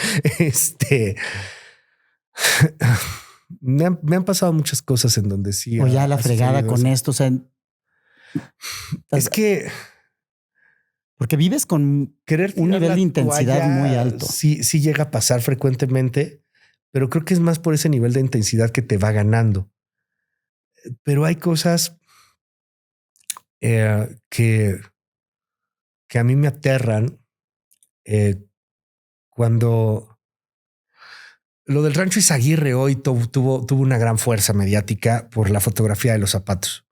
Me han pasado muchas cosas en donde sí. O ya la fregada con esto. O sea, es que porque vives con querer un nivel de intensidad toalla, muy alto. Sí llega a pasar frecuentemente, pero creo que es más por ese nivel de intensidad que te va ganando. Pero hay cosas que a mí me aterran cuando lo del Rancho Izaguirre hoy tuvo una gran fuerza mediática por la fotografía de los zapatos.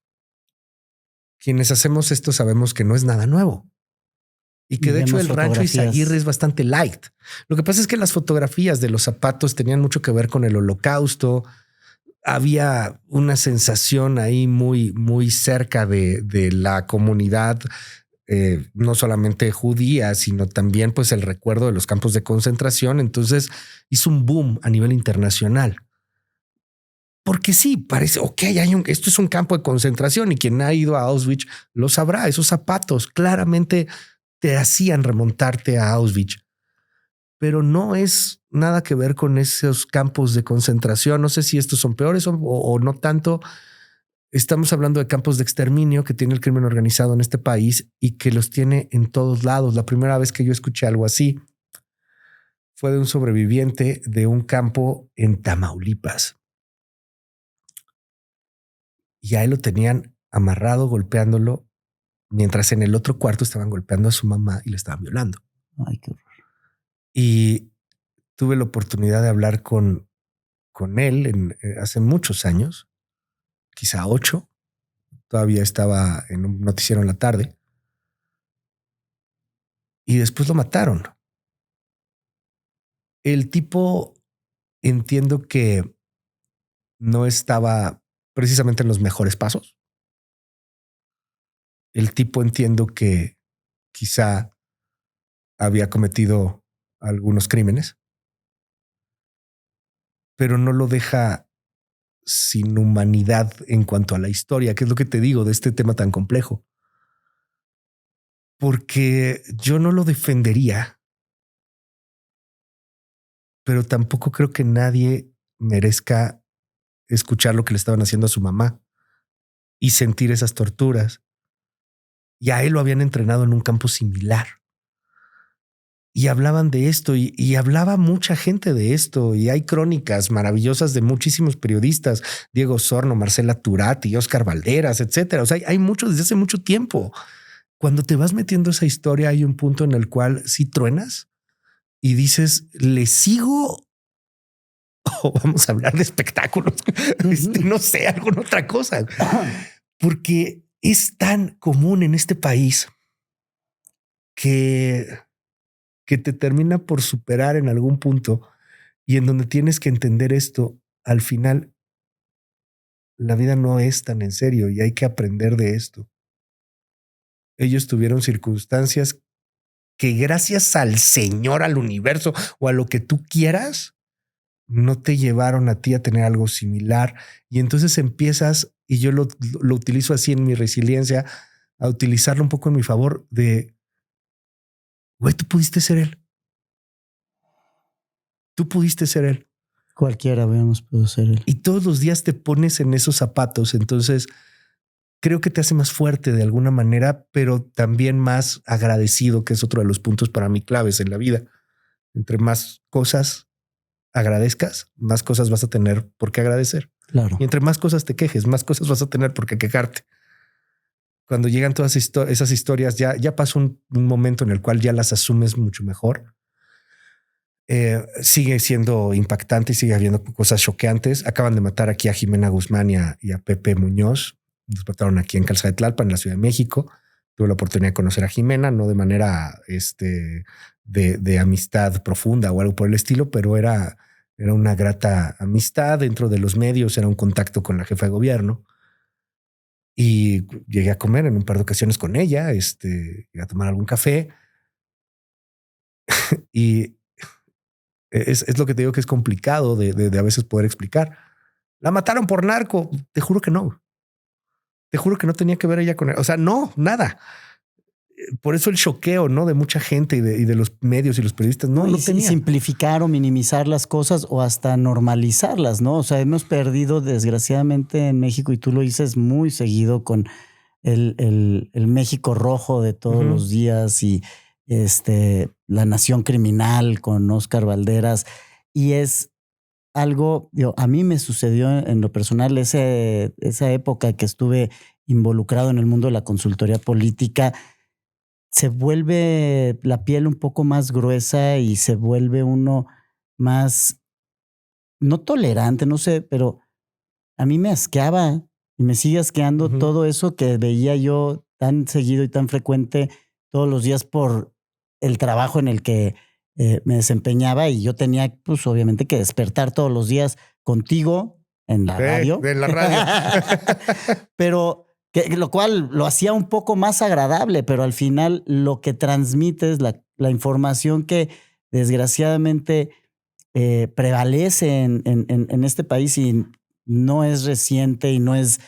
Quienes hacemos esto sabemos que no es nada nuevo y que de hecho el Rancho Izaguirre es bastante light. Lo que pasa es que las fotografías de los zapatos tenían mucho que ver con el Holocausto. Había una sensación ahí muy, muy cerca de la comunidad, no solamente judía, sino también pues el recuerdo de los campos de concentración. Entonces hizo un boom a nivel internacional. Porque sí, parece, esto es un campo de concentración y quien ha ido a Auschwitz lo sabrá. Esos zapatos claramente te hacían remontarte a Auschwitz, pero no es nada que ver con esos campos de concentración. No sé si estos son peores o no tanto. Estamos hablando de campos de exterminio que tiene el crimen organizado en este país y que los tiene en todos lados. La primera vez que yo escuché algo así fue de un sobreviviente de un campo en Tamaulipas. Y a él lo tenían amarrado, golpeándolo, mientras en el otro cuarto estaban golpeando a su mamá y le estaban violando. Ay, qué horror. Y tuve la oportunidad de hablar con con él hace muchos años, quizá 8. Todavía estaba en un noticiero en la tarde. Y después lo mataron. El tipo, entiendo que no estaba precisamente en los mejores pasos. El tipo, entiendo que quizá había cometido algunos crímenes, pero no lo deja sin humanidad en cuanto a la historia, que es lo que te digo de este tema tan complejo. Porque yo no lo defendería, pero tampoco creo que nadie merezca escuchar lo que le estaban haciendo a su mamá y sentir esas torturas. Y a él lo habían entrenado en un campo similar. Y hablaban de esto y hablaba mucha gente de esto. Y hay crónicas maravillosas de muchísimos periodistas, Diego Osorno, Marcela Turati, Oscar Valderas, etcétera. O sea, hay mucho desde hace mucho tiempo. Cuando te vas metiendo esa historia, hay un punto en el cual sí truenas y dices, ¿le sigo o vamos a hablar de espectáculos? No sé, alguna otra cosa. Porque es tan común en este país que te termina por superar en algún punto y en donde tienes que entender esto. Al final, la vida no es tan en serio y hay que aprender de esto. Ellos tuvieron circunstancias que gracias al Señor, al universo o a lo que tú quieras, no te llevaron a ti a tener algo similar. Y entonces empiezas, y yo lo utilizo así en mi resiliencia, a utilizarlo un poco en mi favor de, güey, tú pudiste ser él. Tú pudiste ser él. Cualquiera habíamos podido ser él. Y todos los días te pones en esos zapatos. Entonces creo que te hace más fuerte de alguna manera, pero también más agradecido, que es otro de los puntos para mí claves en la vida. Entre más cosas agradezcas, más cosas vas a tener por qué agradecer. Claro. Y entre más cosas te quejes, más cosas vas a tener por qué quejarte. Cuando llegan todas esas historias, ya pasó un momento en el cual ya las asumes mucho mejor. Sigue siendo impactante y sigue habiendo cosas choqueantes. Acaban de matar aquí a Jimena Guzmán y a Pepe Muñoz. Nos mataron aquí en Calzada de Tlalpan, en la Ciudad de México. Tuve la oportunidad de conocer a Jimena, no de manera de amistad profunda o algo por el estilo, pero era una grata amistad dentro de los medios. Era un contacto con la jefa de gobierno y llegué a comer en un par de ocasiones con ella, llegué a tomar algún café y es lo que te digo, que es complicado de a veces poder explicar. La mataron por narco. Te juro que no. Te juro que no tenía que ver ella con él. O sea, no, nada. Por eso el choqueo, ¿no? De mucha gente y de los medios y los periodistas. No tenía. Simplificar o minimizar las cosas o hasta normalizarlas, ¿no? O sea, hemos perdido desgraciadamente en México, y tú lo dices muy seguido, con el México rojo de todos los días y La Nación Criminal con Oscar Valderas. Y es algo, a mí me sucedió en lo personal esa época que estuve involucrado en el mundo de la consultoría política. Se vuelve la piel un poco más gruesa y se vuelve uno más, no tolerante, no sé, pero a mí me asqueaba y me sigue asqueando todo eso que veía yo tan seguido y tan frecuente todos los días por el trabajo en el que me desempeñaba, y yo tenía, pues obviamente, que despertar todos los días contigo en la radio. En la radio. Pero lo cual lo hacía un poco más agradable, pero al final lo que transmites, la información que desgraciadamente prevalece en este país, y no es reciente y no es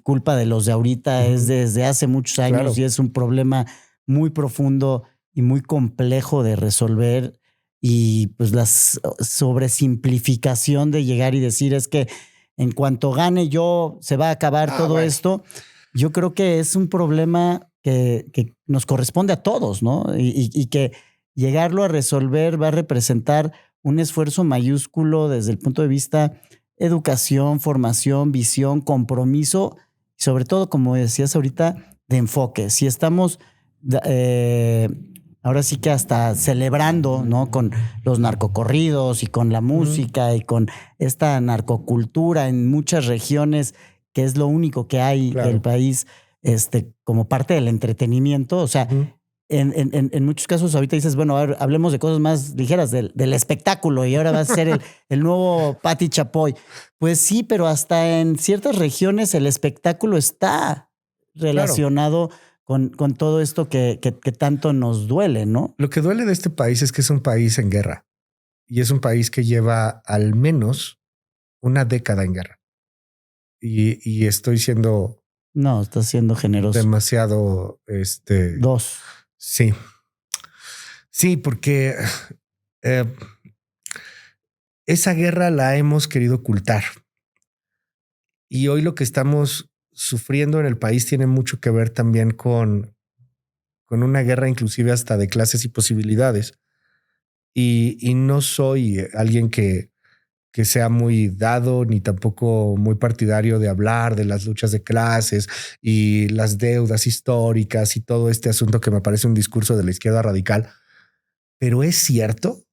culpa de los de ahorita, es desde hace muchos años. Claro. Y es un problema muy profundo y muy complejo de resolver. Y pues la sobresimplificación de llegar y decir es que en cuanto gane yo se va a acabar todo esto. Yo creo que es un problema que nos corresponde a todos, ¿no? Y que llegarlo a resolver va a representar un esfuerzo mayúsculo desde el punto de vista educación, formación, visión, compromiso, y sobre todo, como decías ahorita, de enfoque. Si estamos ahora sí que hasta celebrando, ¿no? Con los narcocorridos y con la música y con esta narcocultura en muchas regiones, que es lo único que hay del país, como parte del entretenimiento. O sea, en muchos casos ahorita dices, bueno, a ver, hablemos de cosas más ligeras, del espectáculo, y ahora va a ser el nuevo Pati Chapoy. Pues sí, pero hasta en ciertas regiones el espectáculo está relacionado con todo esto que tanto nos duele, ¿no? Lo que duele de este país es que es un país en guerra y es un país que lleva al menos una década en guerra. Y estoy siendo... No, estás siendo generoso. Demasiado... 2. Sí. Sí, porque esa guerra la hemos querido ocultar. Y hoy lo que estamos sufriendo en el país tiene mucho que ver también con una guerra inclusive hasta de clases y posibilidades. Y no soy alguien que sea muy dado ni tampoco muy partidario de hablar de las luchas de clases y las deudas históricas y todo este asunto que me parece un discurso de la izquierda radical. Pero es cierto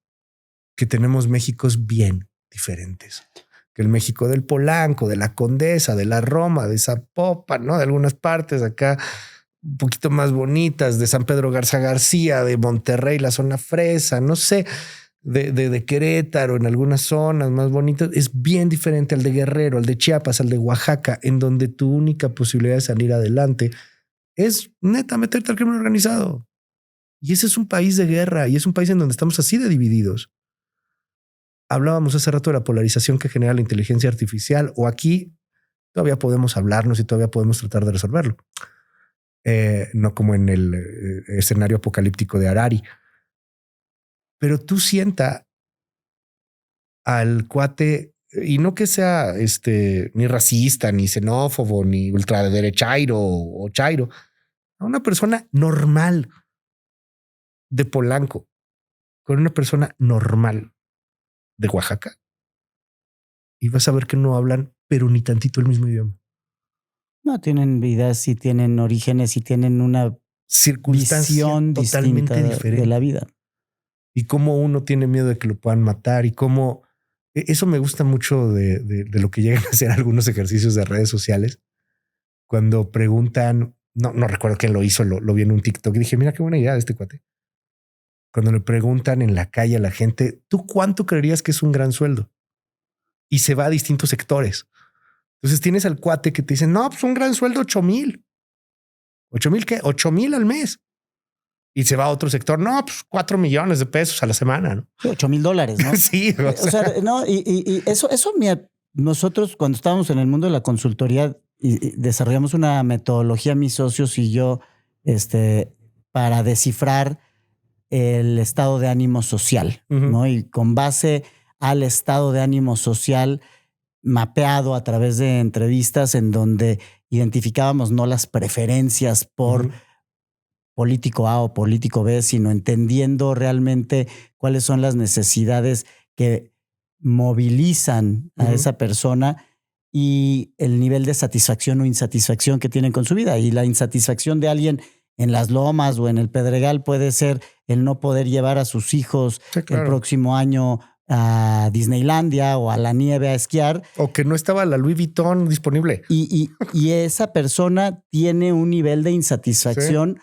que tenemos Méxicos bien diferentes. Que el México del Polanco, de la Condesa, de la Roma, de Zapopan, ¿no? De algunas partes acá un poquito más bonitas, de San Pedro Garza García, de Monterrey, la zona fresa, no sé, de Querétaro, en algunas zonas más bonitas, es bien diferente al de Guerrero, al de Chiapas, al de Oaxaca, en donde tu única posibilidad de salir adelante es neta meterte al crimen organizado. Y ese es un país de guerra y es un país en donde estamos así de divididos. Hablábamos hace rato de la polarización que genera la inteligencia artificial, o aquí todavía podemos hablarnos y todavía podemos tratar de resolverlo. No como en el escenario apocalíptico de Harari. Pero tú sienta al cuate, y no que sea ni racista, ni xenófobo, ni ultraderechairo o chairo, a una persona normal de Polanco con una persona normal de Oaxaca y vas a ver que no hablan, pero ni tantito el mismo idioma. No, tienen vidas y tienen orígenes y tienen una visión totalmente diferente de la vida. Y cómo uno tiene miedo de que lo puedan matar y cómo... Eso me gusta mucho de lo que llegan a hacer algunos ejercicios de redes sociales. Cuando preguntan, no recuerdo quién lo hizo, lo vi en un TikTok y dije, mira qué buena idea de este cuate. Cuando le preguntan en la calle a la gente, ¿tú cuánto creerías que es un gran sueldo? Y se va a distintos sectores. Entonces tienes al cuate que te dice, no, pues un gran sueldo, 8,000. ¿8,000 qué? 8,000 al mes. Y se va a otro sector, no, pues 4 millones de pesos a la semana, ¿no? $8,000, ¿no? Sí. O sea, no, y eso mira, nosotros cuando estábamos en el mundo de la consultoría y desarrollamos una metodología, mis socios y yo, para descifrar el estado de ánimo social, ¿no? Y con base al estado de ánimo social mapeado a través de entrevistas en donde identificábamos no las preferencias por político A o político B, sino entendiendo realmente cuáles son las necesidades que movilizan a esa persona y el nivel de satisfacción o insatisfacción que tienen con su vida. Y la insatisfacción de alguien en las Lomas o en el Pedregal puede ser el no poder llevar a sus hijos el próximo año a Disneylandia o a la nieve a esquiar. O que no estaba la Louis Vuitton disponible. Y esa persona tiene un nivel de insatisfacción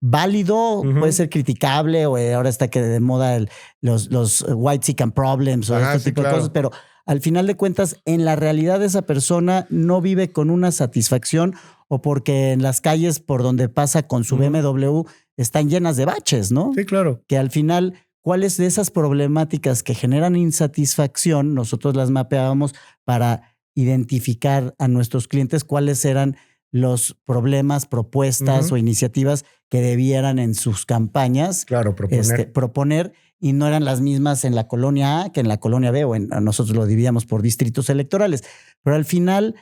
válido, puede ser criticable, o ahora está que de moda los white chicken problems o este tipo de cosas, pero al final de cuentas, en la realidad esa persona no vive con una satisfacción o porque en las calles por donde pasa con su BMW están llenas de baches, ¿no? Sí, claro. Que al final, ¿cuáles de esas problemáticas que generan insatisfacción nosotros las mapeábamos para identificar a nuestros clientes cuáles eran los problemas, propuestas o iniciativas que debieran en sus campañas proponer, y no eran las mismas en la colonia A que en la colonia B, o nosotros lo dividíamos por distritos electorales. Pero al final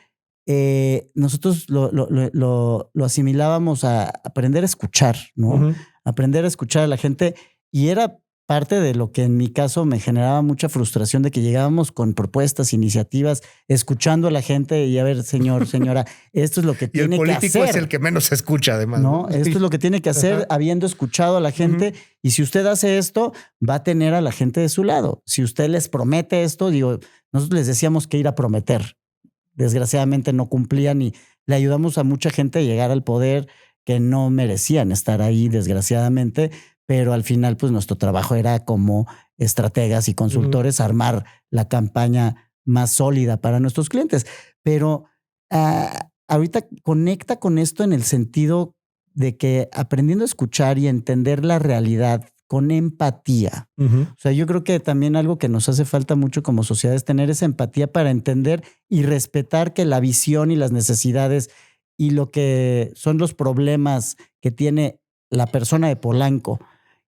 nosotros lo asimilábamos a aprender a escuchar, ¿no? Aprender a escuchar a la gente, y era parte de lo que en mi caso me generaba mucha frustración de que llegábamos con propuestas, iniciativas, escuchando a la gente y a ver, señor, señora, esto es lo que Y el tiene que político hacer. es el que menos se escucha, además. No, esto es lo que tiene que hacer, Ajá. habiendo escuchado a la gente. Y si usted hace esto, va a tener a la gente de su lado. Si usted les promete esto, digo, nosotros les decíamos que ir a prometer. Desgraciadamente no cumplían y le ayudamos a mucha gente a llegar al poder que no merecían estar ahí, desgraciadamente. Pero al final, pues nuestro trabajo era como estrategas y consultores armar la campaña más sólida para nuestros clientes. Pero ahorita conecta con esto en el sentido de que aprendiendo a escuchar y entender la realidad con empatía. O sea, yo creo que también algo que nos hace falta mucho como sociedad es tener esa empatía para entender y respetar que la visión y las necesidades y lo que son los problemas que tiene la persona de Polanco,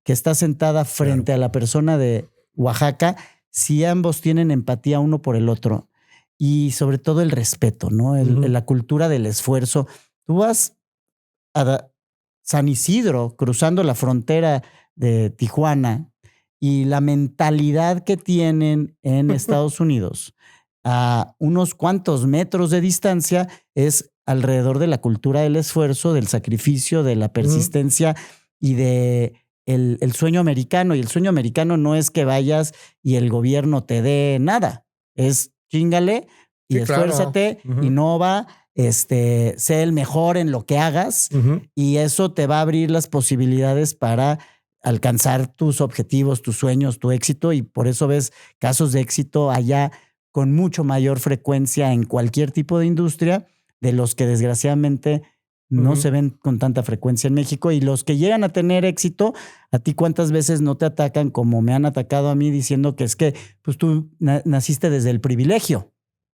que está sentada frente a la persona de Oaxaca, si ambos tienen empatía uno por el otro y sobre todo el respeto, ¿no? La cultura del esfuerzo. Tú vas a San Isidro cruzando la frontera de Tijuana y la mentalidad que tienen en Estados Unidos a unos cuantos metros de distancia es alrededor de la cultura del esfuerzo, del sacrificio, de la persistencia y de el sueño americano. Y el sueño americano no es que vayas y el gobierno te dé nada. Es chíngale y Sí, claro. esfuérzate, innova, sé el mejor en lo que hagas y eso te va a abrir las posibilidades para alcanzar tus objetivos, tus sueños, tu éxito. Y por eso ves casos de éxito allá con mucho mayor frecuencia en cualquier tipo de industria de los que desgraciadamente no se ven con tanta frecuencia en México. Y los que llegan a tener éxito, ¿a ti cuántas veces no te atacan como me han atacado a mí diciendo que es que pues tú naciste desde el privilegio?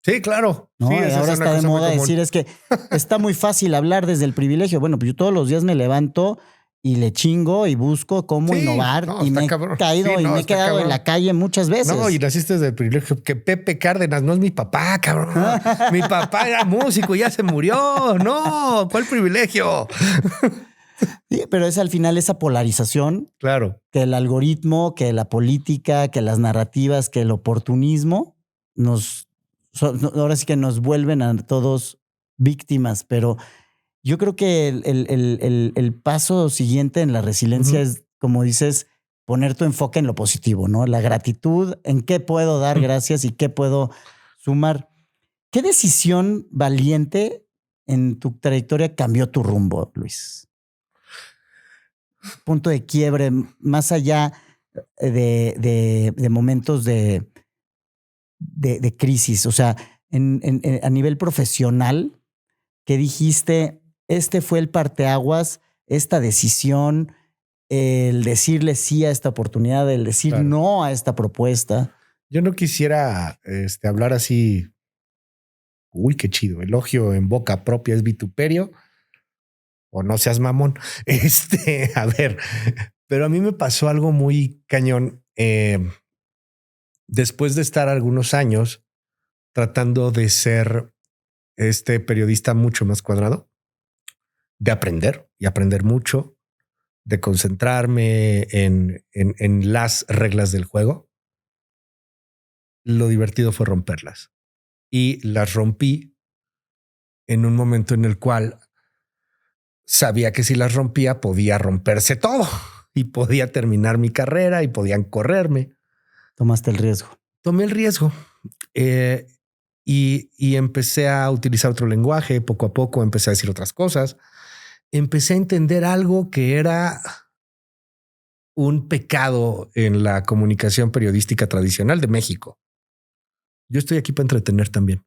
Sí, claro. ¿No? Sí, Y ahora está de moda decir es que está muy fácil hablar desde el privilegio. Bueno, pues yo todos los días me levanto y le chingo y busco cómo innovar y me he caído y me he quedado en la calle muchas veces. No, y naciste desde el privilegio. Que Pepe Cárdenas no es mi papá, cabrón. Mi papá era músico y ya se murió. No, ¿cuál privilegio? Sí, pero es al final esa polarización. Claro. Que el algoritmo, que la política, que las narrativas, que el oportunismo ahora sí que nos vuelven a todos víctimas, pero yo creo que el paso siguiente en la resiliencia es, como dices, poner tu enfoque en lo positivo, ¿no? La gratitud, en qué puedo dar gracias y qué puedo sumar. ¿Qué decisión valiente en tu trayectoria cambió tu rumbo, Luis? Punto de quiebre, más allá de momentos de crisis, o sea, a nivel profesional, ¿qué dijiste? Este fue el parteaguas, esta decisión, el decirle sí a esta oportunidad, el decir no a esta propuesta. Yo no quisiera hablar así. Uy, qué chido. Elogio en boca propia es vituperio. O no seas mamón. A ver, pero a mí me pasó algo muy cañón. Después de estar algunos años tratando de ser periodista mucho más cuadrado, de aprender y aprender mucho, de concentrarme en las reglas del juego, lo divertido fue romperlas. Y las rompí en un momento en el cual sabía que si las rompía podía romperse todo y podía terminar mi carrera y podían correrme. Tomaste el riesgo. Tomé el riesgo y empecé a utilizar otro lenguaje. Poco a poco empecé a decir otras cosas. Empecé a entender algo que era un pecado en la comunicación periodística tradicional de México. Yo estoy aquí para entretener también.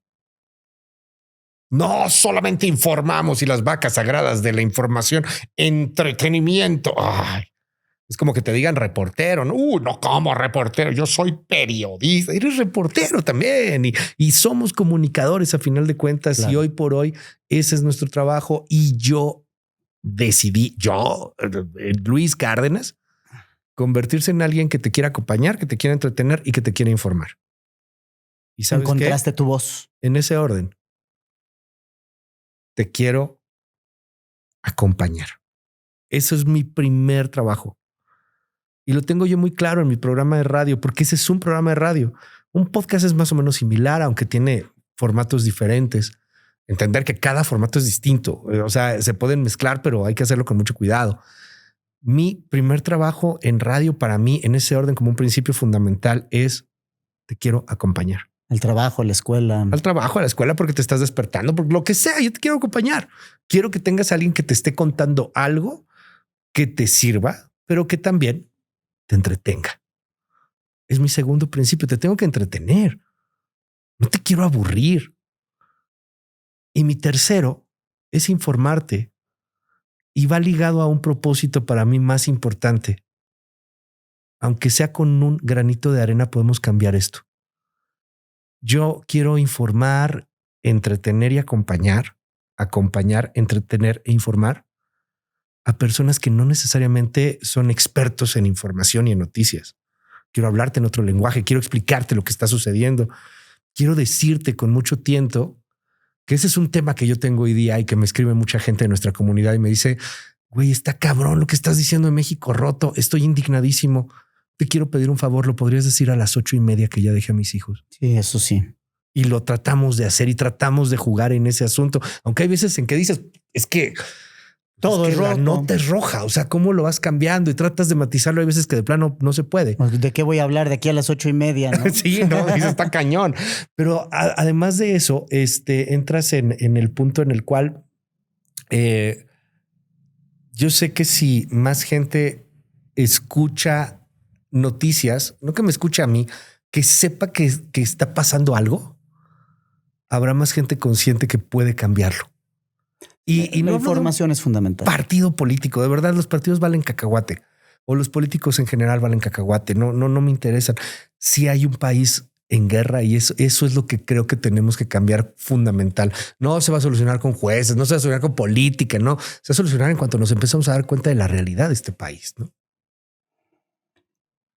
No solamente informamos y las vacas sagradas de la información, entretenimiento. Ay, es como que te digan reportero. No, como reportero. Yo soy periodista. Eres reportero también y somos comunicadores a final de cuentas. Claro. Y hoy por hoy ese es nuestro trabajo. Y yo decidí, Luis Cárdenas, convertirse en alguien que te quiera acompañar, que te quiera entretener y que te quiera informar. ¿Y sabes qué? Encontraste tu voz. En ese orden. Te quiero acompañar. Eso es mi primer trabajo. Y lo tengo yo muy claro en mi programa de radio, porque ese es un programa de radio. Un podcast es más o menos similar, aunque tiene formatos diferentes. Entender que cada formato es distinto. O sea, se pueden mezclar, pero hay que hacerlo con mucho cuidado. Mi primer trabajo en radio para mí, en ese orden como un principio fundamental, es te quiero acompañar. Al trabajo, a la escuela. Al trabajo, a la escuela, porque te estás despertando, por lo que sea, yo te quiero acompañar. Quiero que tengas a alguien que te esté contando algo que te sirva, pero que también te entretenga. Es mi segundo principio. Te tengo que entretener. No te quiero aburrir. Y mi tercero es informarte y va ligado a un propósito para mí más importante. Aunque sea con un granito de arena, podemos cambiar esto. Yo quiero informar, entretener y acompañar, entretener e informar a personas que no necesariamente son expertos en información y en noticias. Quiero hablarte en otro lenguaje, quiero explicarte lo que está sucediendo. Quiero decirte con mucho tiento que ese es un tema que yo tengo hoy día y que me escribe mucha gente de nuestra comunidad y me dice, güey, está cabrón lo que estás diciendo en México roto. Estoy indignadísimo. Te quiero pedir un favor. ¿Lo podrías decir a las 8:30 que ya dejé a mis hijos? Sí, eso sí. Y lo tratamos de hacer y tratamos de jugar en ese asunto. Aunque hay veces en que dices, es que todo es rojo. La nota es roja. O sea, ¿cómo lo vas cambiando? Y tratas de matizarlo. Hay veces que de plano no se puede. ¿De qué voy a hablar de aquí a las 8:30? ¿No? Sí, no, eso está cañón. Pero además de eso, entras en el punto en el cual yo sé que si más gente escucha noticias, no que me escuche a mí, que sepa que está pasando algo, habrá más gente consciente que puede cambiarlo. Y la no información es fundamental. Partido político, de verdad, los partidos valen cacahuate o los políticos en general valen cacahuate. No me interesan. Si hay un país en guerra y eso es lo que creo que tenemos que cambiar fundamental. No se va a solucionar con jueces, no se va a solucionar con política, no se va a solucionar en cuanto nos empezamos a dar cuenta de la realidad de este país, ¿no?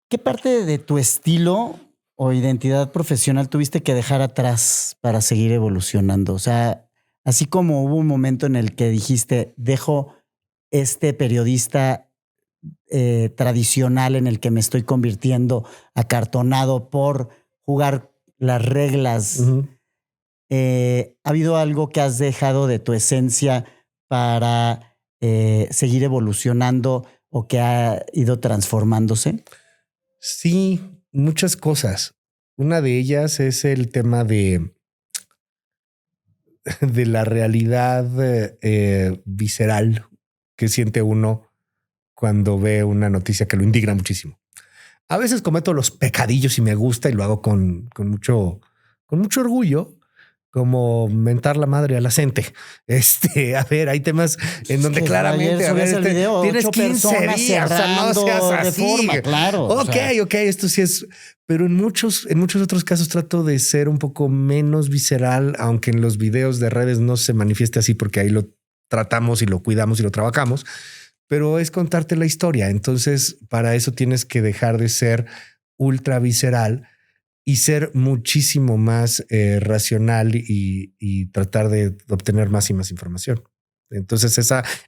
¿Qué parte de tu estilo o identidad profesional tuviste que dejar atrás para seguir evolucionando? O sea, así como hubo un momento en el que dijiste, dejo este periodista tradicional en el que me estoy convirtiendo acartonado por jugar las reglas. Uh-huh. ¿Ha habido algo que has dejado de tu esencia para seguir evolucionando o que ha ido transformándose? Sí, muchas cosas. Una de ellas es el tema de la realidad visceral que siente uno cuando ve una noticia que lo indigna muchísimo. A veces cometo los pecadillos y me gusta y lo hago con mucho orgullo, como mentar la madre a la gente. A ver, hay temas en donde claramente tienes 15 días, o sea, no seas así. Forma, claro. Ok, esto sí es, pero en muchos otros casos trato de ser un poco menos visceral, aunque en los videos de redes no se manifieste así porque ahí lo tratamos y lo cuidamos y lo trabajamos, pero es contarte la historia. Entonces, para eso tienes que dejar de ser ultra visceral y ser muchísimo más racional y tratar de obtener más y más información. Entonces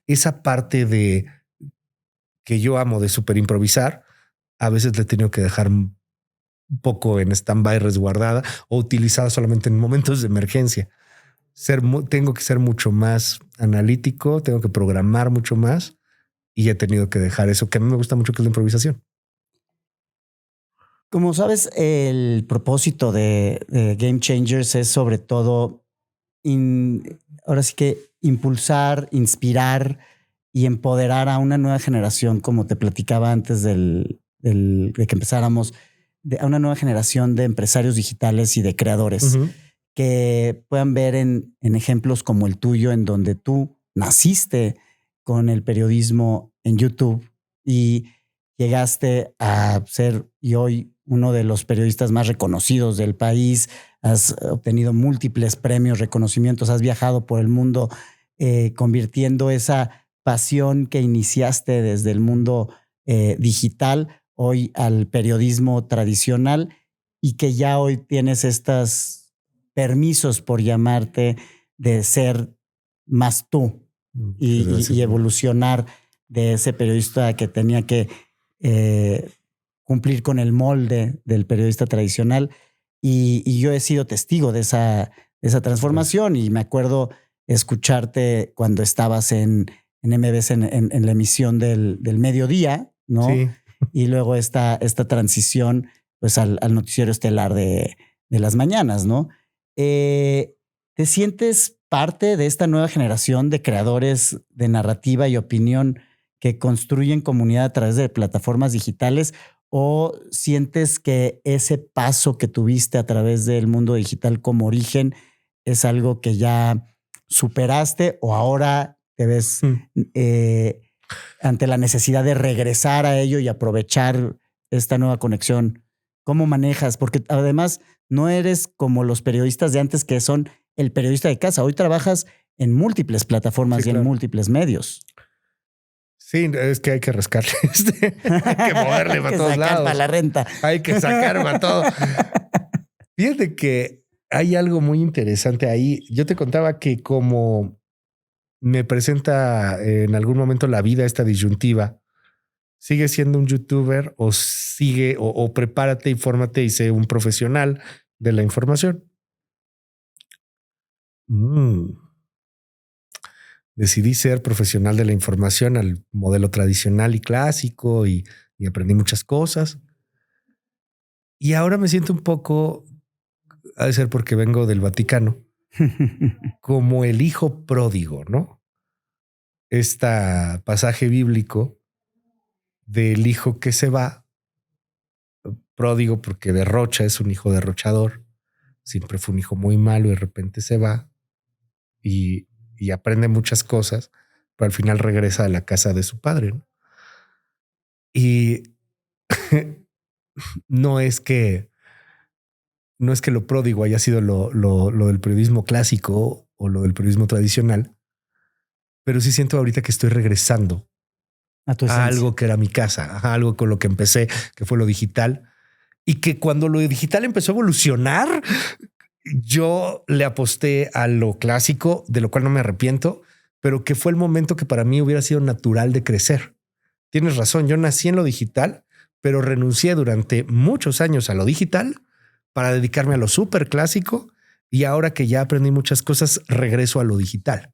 esa parte de que yo amo de súper improvisar, a veces le he tenido que dejar un poco en stand-by resguardada o utilizada solamente en momentos de emergencia. Tengo que ser mucho más analítico, tengo que programar mucho más y he tenido que dejar eso que a mí me gusta mucho, que es la improvisación. Como sabes, el propósito de Game Changers es sobre todo, ahora sí que impulsar, inspirar y empoderar a una nueva generación, como te platicaba antes de que empezáramos, a una nueva generación de empresarios digitales y de creadores uh-huh. que puedan ver en ejemplos como el tuyo, en donde tú naciste con el periodismo en YouTube y llegaste a ser y hoy uno de los periodistas más reconocidos del país, has obtenido múltiples premios, reconocimientos, has viajado por el mundo convirtiendo esa pasión que iniciaste desde el mundo digital hoy al periodismo tradicional y que ya hoy tienes estos permisos por llamarte de ser más tú y evolucionar de ese periodista que tenía que cumplir con el molde del periodista tradicional. Y yo he sido testigo de esa transformación. Y me acuerdo escucharte cuando estabas en MBS en la emisión del mediodía, ¿no? Sí. Y luego esta transición pues al noticiero estelar de las mañanas, ¿no? ¿Te sientes parte de esta nueva generación de creadores de narrativa y opinión que construyen comunidad a través de plataformas digitales? ¿O sientes que ese paso que tuviste a través del mundo digital como origen es algo que ya superaste o ahora te ves ante la necesidad de regresar a ello y aprovechar esta nueva conexión? ¿Cómo manejas? Porque además no eres como los periodistas de antes que son el periodista de casa. Hoy trabajas en múltiples plataformas y en múltiples medios. Sí, es que hay que rascarle. Hay que moverle para todos lados. Para la renta. Hay que sacar para todo. Fíjate que hay algo muy interesante ahí. Yo te contaba que como me presenta en algún momento la vida esta disyuntiva, sigue siendo un youtuber o sigue o prepárate, infórmate y sé un profesional de la información. Decidí ser profesional de la información al modelo tradicional y clásico y aprendí muchas cosas. Y ahora me siento un poco, ha de ser porque vengo del Vaticano, como el hijo pródigo, ¿no? Este pasaje bíblico del hijo que se va, pródigo porque derrocha, es un hijo derrochador, siempre fue un hijo muy malo y de repente se va y aprende muchas cosas, pero al final regresa a la casa de su padre, ¿no? Y no es que lo pródigo haya sido lo del periodismo clásico o lo del periodismo tradicional, pero sí siento ahorita que estoy regresando a algo que era mi casa, a algo con lo que empecé, que fue lo digital, y que cuando lo digital empezó a evolucionar, yo le aposté a lo clásico, de lo cual no me arrepiento, pero que fue el momento que para mí hubiera sido natural de crecer. Tienes razón, yo nací en lo digital, pero renuncié durante muchos años a lo digital para dedicarme a lo súper clásico, y ahora que ya aprendí muchas cosas, regreso a lo digital.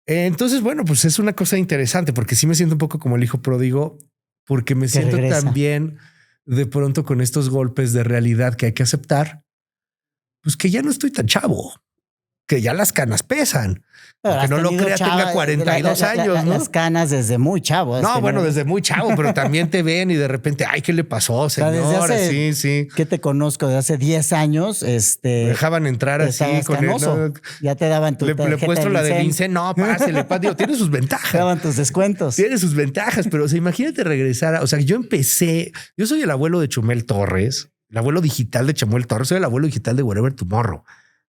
Entonces, bueno, pues es una cosa interesante porque sí me siento un poco como el hijo pródigo, porque me siento también de pronto con estos golpes de realidad que hay que aceptar, pues que ya no estoy tan chavo, que ya las canas pesan. Que no lo crea, tenga 42 años, ¿no? Las canas desde muy chavo. No, bueno, desde muy chavo, pero también te ven y de repente, ay, ¿qué le pasó, señora? Sí. Que te conozco de hace 10 años. Me dejaban entrar así con él. ¿No? Ya te daban tu Le puesto la de Vincent. No, pásele, digo, tiene sus ventajas. Te daban tus descuentos. Tiene sus ventajas, pero o sea, imagínate regresar. O sea, yo soy el abuelo de Chumel Torres, el abuelo digital de Chumel Torres, soy el abuelo digital de Wherever Tomorrow.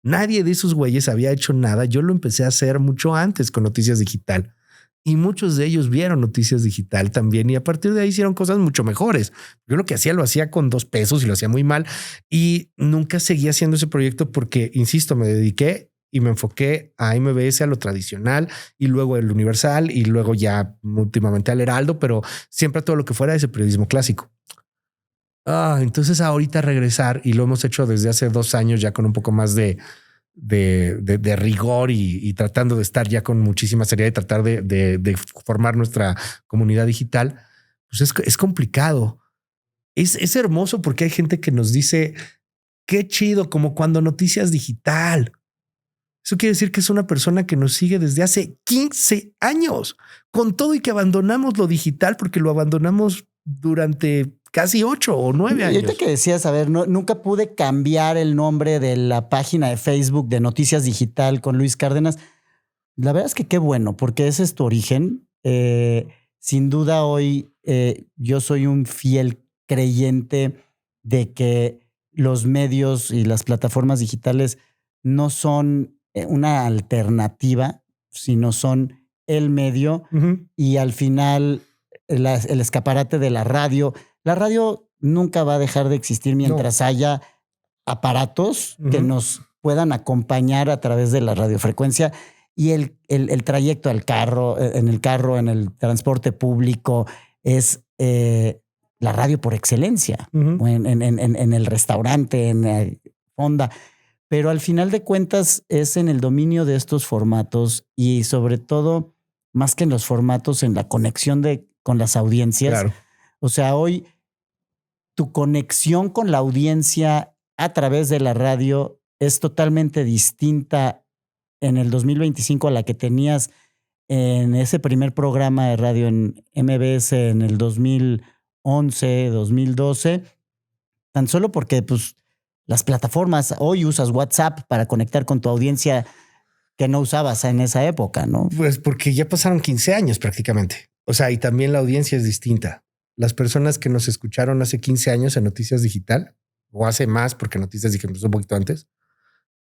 Nadie de esos güeyes había hecho nada. Yo lo empecé a hacer mucho antes con Noticias Digital y muchos de ellos vieron Noticias Digital también y a partir de ahí hicieron cosas mucho mejores. Yo lo que hacía lo hacía con 2 pesos y lo hacía muy mal y nunca seguí haciendo ese proyecto porque, insisto, me dediqué y me enfoqué a MBS, a lo tradicional y luego el Universal y luego ya últimamente al Heraldo, pero siempre a todo lo que fuera ese periodismo clásico. Entonces ahorita regresar, y lo hemos hecho desde hace 2 años ya con un poco más de rigor y tratando de estar ya con muchísima seriedad y tratar de formar nuestra comunidad digital, pues es complicado. Es hermoso porque hay gente que nos dice qué chido, como cuando Noticias Digital. Eso quiere decir que es una persona que nos sigue desde hace 15 años, con todo y que abandonamos lo digital porque lo abandonamos durante casi 8 o 9 años. Y ahorita que decías, a ver, nunca pude cambiar el nombre de la página de Facebook de Noticias Digital con Luis Cárdenas. La verdad es que qué bueno, porque ese es tu origen. Sin duda hoy yo soy un fiel creyente de que los medios y las plataformas digitales no son una alternativa, sino son el medio. Y al final el escaparate de la radio. La radio nunca va a dejar de existir mientras haya aparatos que nos puedan acompañar a través de la radiofrecuencia y el trayecto al carro, en el transporte público es la radio por excelencia, Ujú. o en el restaurante, en la fonda. Pero al final de cuentas es en el dominio de estos formatos y sobre todo, más que en los formatos, en la conexión con las audiencias. Claro. O sea, hoy tu conexión con la audiencia a través de la radio es totalmente distinta en el 2025 a la que tenías en ese primer programa de radio en MBS en el 2011, 2012, tan solo porque pues, las plataformas, hoy usas WhatsApp para conectar con tu audiencia que no usabas en esa época, ¿no? Pues porque ya pasaron 15 años prácticamente. O sea, y también la audiencia es distinta. Las personas que nos escucharon hace 15 años en Noticias Digital, o hace más, porque Noticias Digital empezó un poquito antes,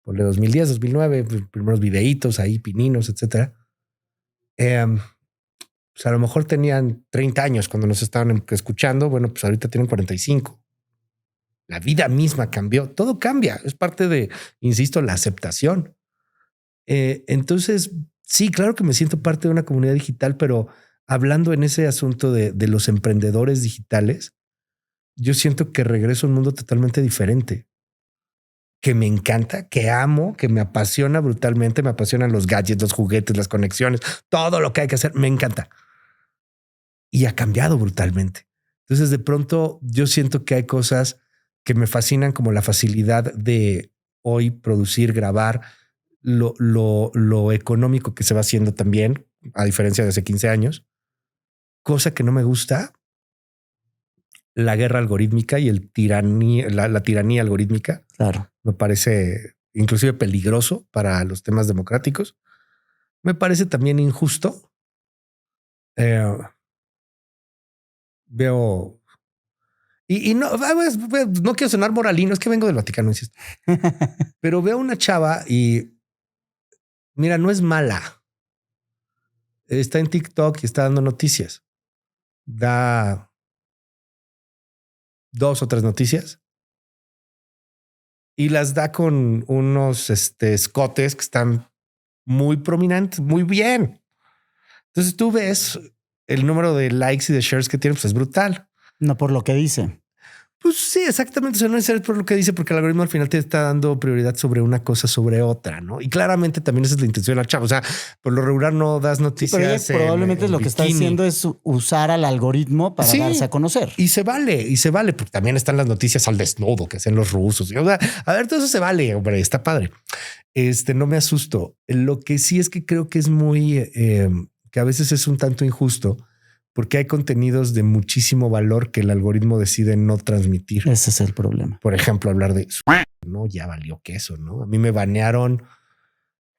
por el 2010, 2009, primeros videitos ahí, pininos, etcétera. Pues a lo mejor tenían 30 años cuando nos estaban escuchando. Bueno, pues ahorita tienen 45. La vida misma cambió. Todo cambia. Es parte de, insisto, la aceptación. Entonces, sí, claro que me siento parte de una comunidad digital, pero hablando en ese asunto de los emprendedores digitales, yo siento que regreso a un mundo totalmente diferente, que me encanta, que amo, que me apasiona brutalmente. Me apasionan los gadgets, los juguetes, las conexiones, todo lo que hay que hacer. Me encanta. Y ha cambiado brutalmente. Entonces, de pronto, yo siento que hay cosas que me fascinan, como la facilidad de hoy producir, grabar, lo económico que se va haciendo también, a diferencia de hace 15 años. Cosa que no me gusta, la guerra algorítmica y la tiranía algorítmica. Claro. Me parece inclusive peligroso para los temas democráticos. Me parece también injusto. Veo... Y no, no quiero sonar moralino, es que vengo del Vaticano, insisto. Pero veo una chava y mira, no es mala. Está en TikTok y está dando noticias. Da 2 o 3 noticias y las da con unos escotes que están muy prominentes, muy bien. Entonces tú ves el número de likes y de shares que tiene, pues es brutal. No por lo que dice. Pues sí, exactamente. O sea, no es por lo que dice, porque el algoritmo al final te está dando prioridad sobre una cosa sobre otra, ¿no? Y claramente también esa es la intención de la chava. O sea, por lo regular no das noticias. Sí, pero probablemente lo que está haciendo es usar al algoritmo para darse a conocer. Y se vale, porque también están las noticias al desnudo que hacen los rusos. O sea, a ver, todo eso se vale, hombre, está padre. No me asusto. Lo que sí es que creo que es muy, que a veces es un tanto injusto, porque hay contenidos de muchísimo valor que el algoritmo decide no transmitir. Ese es el problema. Por ejemplo, hablar de no, ya valió queso, ¿no? A mí me banearon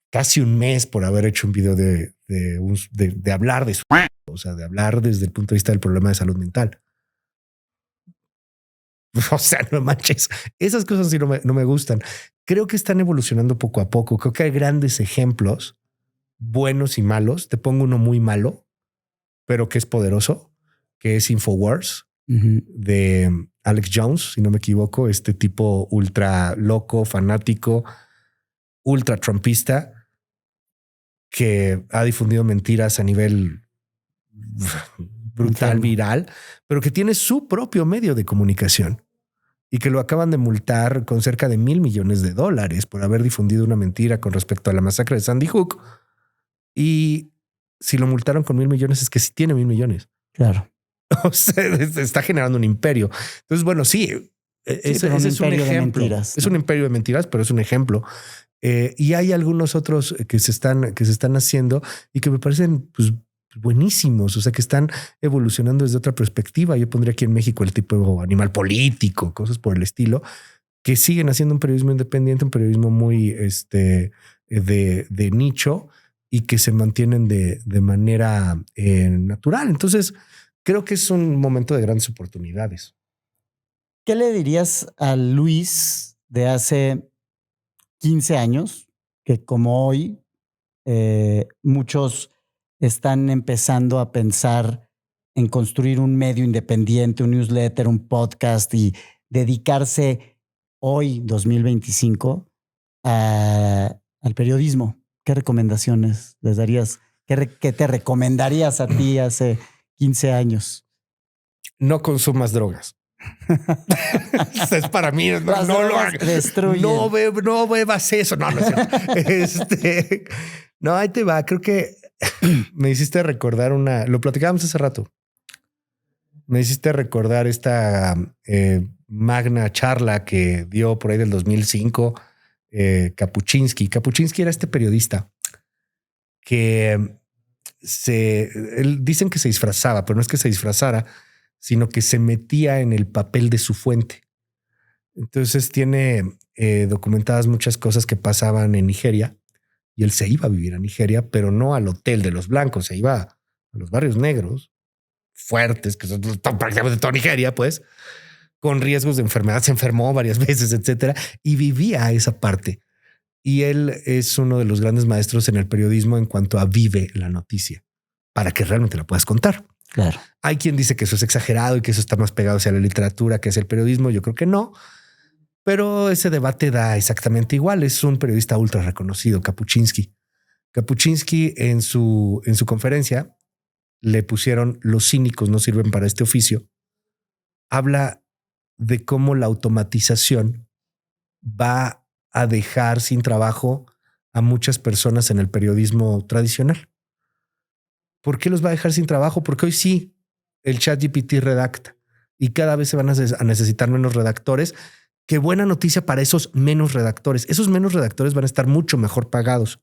casi un mes por haber hecho un video de hablar de o sea, de hablar desde el punto de vista del problema de salud mental. O sea, no manches. Esas cosas sí no me gustan. Creo que están evolucionando poco a poco. Creo que hay grandes ejemplos, buenos y malos. Te pongo uno muy malo, pero que es poderoso, que es Infowars, de Alex Jones, si no me equivoco, este tipo ultra loco, fanático, ultra trumpista, que ha difundido mentiras a nivel brutal, viral, pero que tiene su propio medio de comunicación y que lo acaban de multar con cerca de $1,000 millones por haber difundido una mentira con respecto a la masacre de Sandy Hook. Y si lo multaron con $1,000 millones, es que sí tiene $1,000 millones. Claro. O sea, está generando un imperio. Entonces, bueno, sí, ese es un ejemplo. Es un imperio de mentiras, pero es un ejemplo. Y hay algunos otros que se están haciendo y que me parecen pues, buenísimos. O sea, que están evolucionando desde otra perspectiva. Yo pondría aquí en México el tipo Animal Político, cosas por el estilo, que siguen haciendo un periodismo independiente, un periodismo muy de nicho y que se mantienen de manera natural. Entonces, creo que es un momento de grandes oportunidades. ¿Qué le dirías a Luis de hace 15 años, que como hoy muchos están empezando a pensar en construir un medio independiente, un newsletter, un podcast y dedicarse hoy, 2025, al periodismo? ¿Qué recomendaciones les darías? ¿Qué te recomendarías a ti hace 15 años? no consumas drogas. Es para mí. No lo hagas. No bebas eso. No es cierto. No, ahí te va. Creo que me hiciste recordar lo platicábamos hace rato. Me hiciste recordar esta magna charla que dio por ahí del 2005 Kapuczynski. Kapuczynski era este periodista que dicen que se disfrazaba, pero no es que se disfrazara, sino que se metía en el papel de su fuente. Entonces tiene documentadas muchas cosas que pasaban en Nigeria y él se iba a vivir a Nigeria, pero no al hotel de los blancos, se iba a los barrios negros fuertes, que son prácticamente toda Nigeria, pues, con riesgos de enfermedad. Se enfermó varias veces, etcétera, y vivía esa parte. Y él es uno de los grandes maestros en el periodismo en cuanto a vive la noticia para que realmente la puedas contar. Claro. Hay quien dice que eso es exagerado y que eso está más pegado hacia la literatura que hacia el periodismo. Yo creo que no, pero ese debate da exactamente igual. Es un periodista ultra reconocido, Kapuczynski. Kapuczynski en su conferencia le pusieron "Los cínicos no sirven para este oficio". Habla de cómo la automatización va a dejar sin trabajo a muchas personas en el periodismo tradicional. ¿Por qué los va a dejar sin trabajo? Porque hoy sí el ChatGPT redacta y cada vez se van a necesitar menos redactores. Qué buena noticia para esos menos redactores. Esos menos redactores van a estar mucho mejor pagados.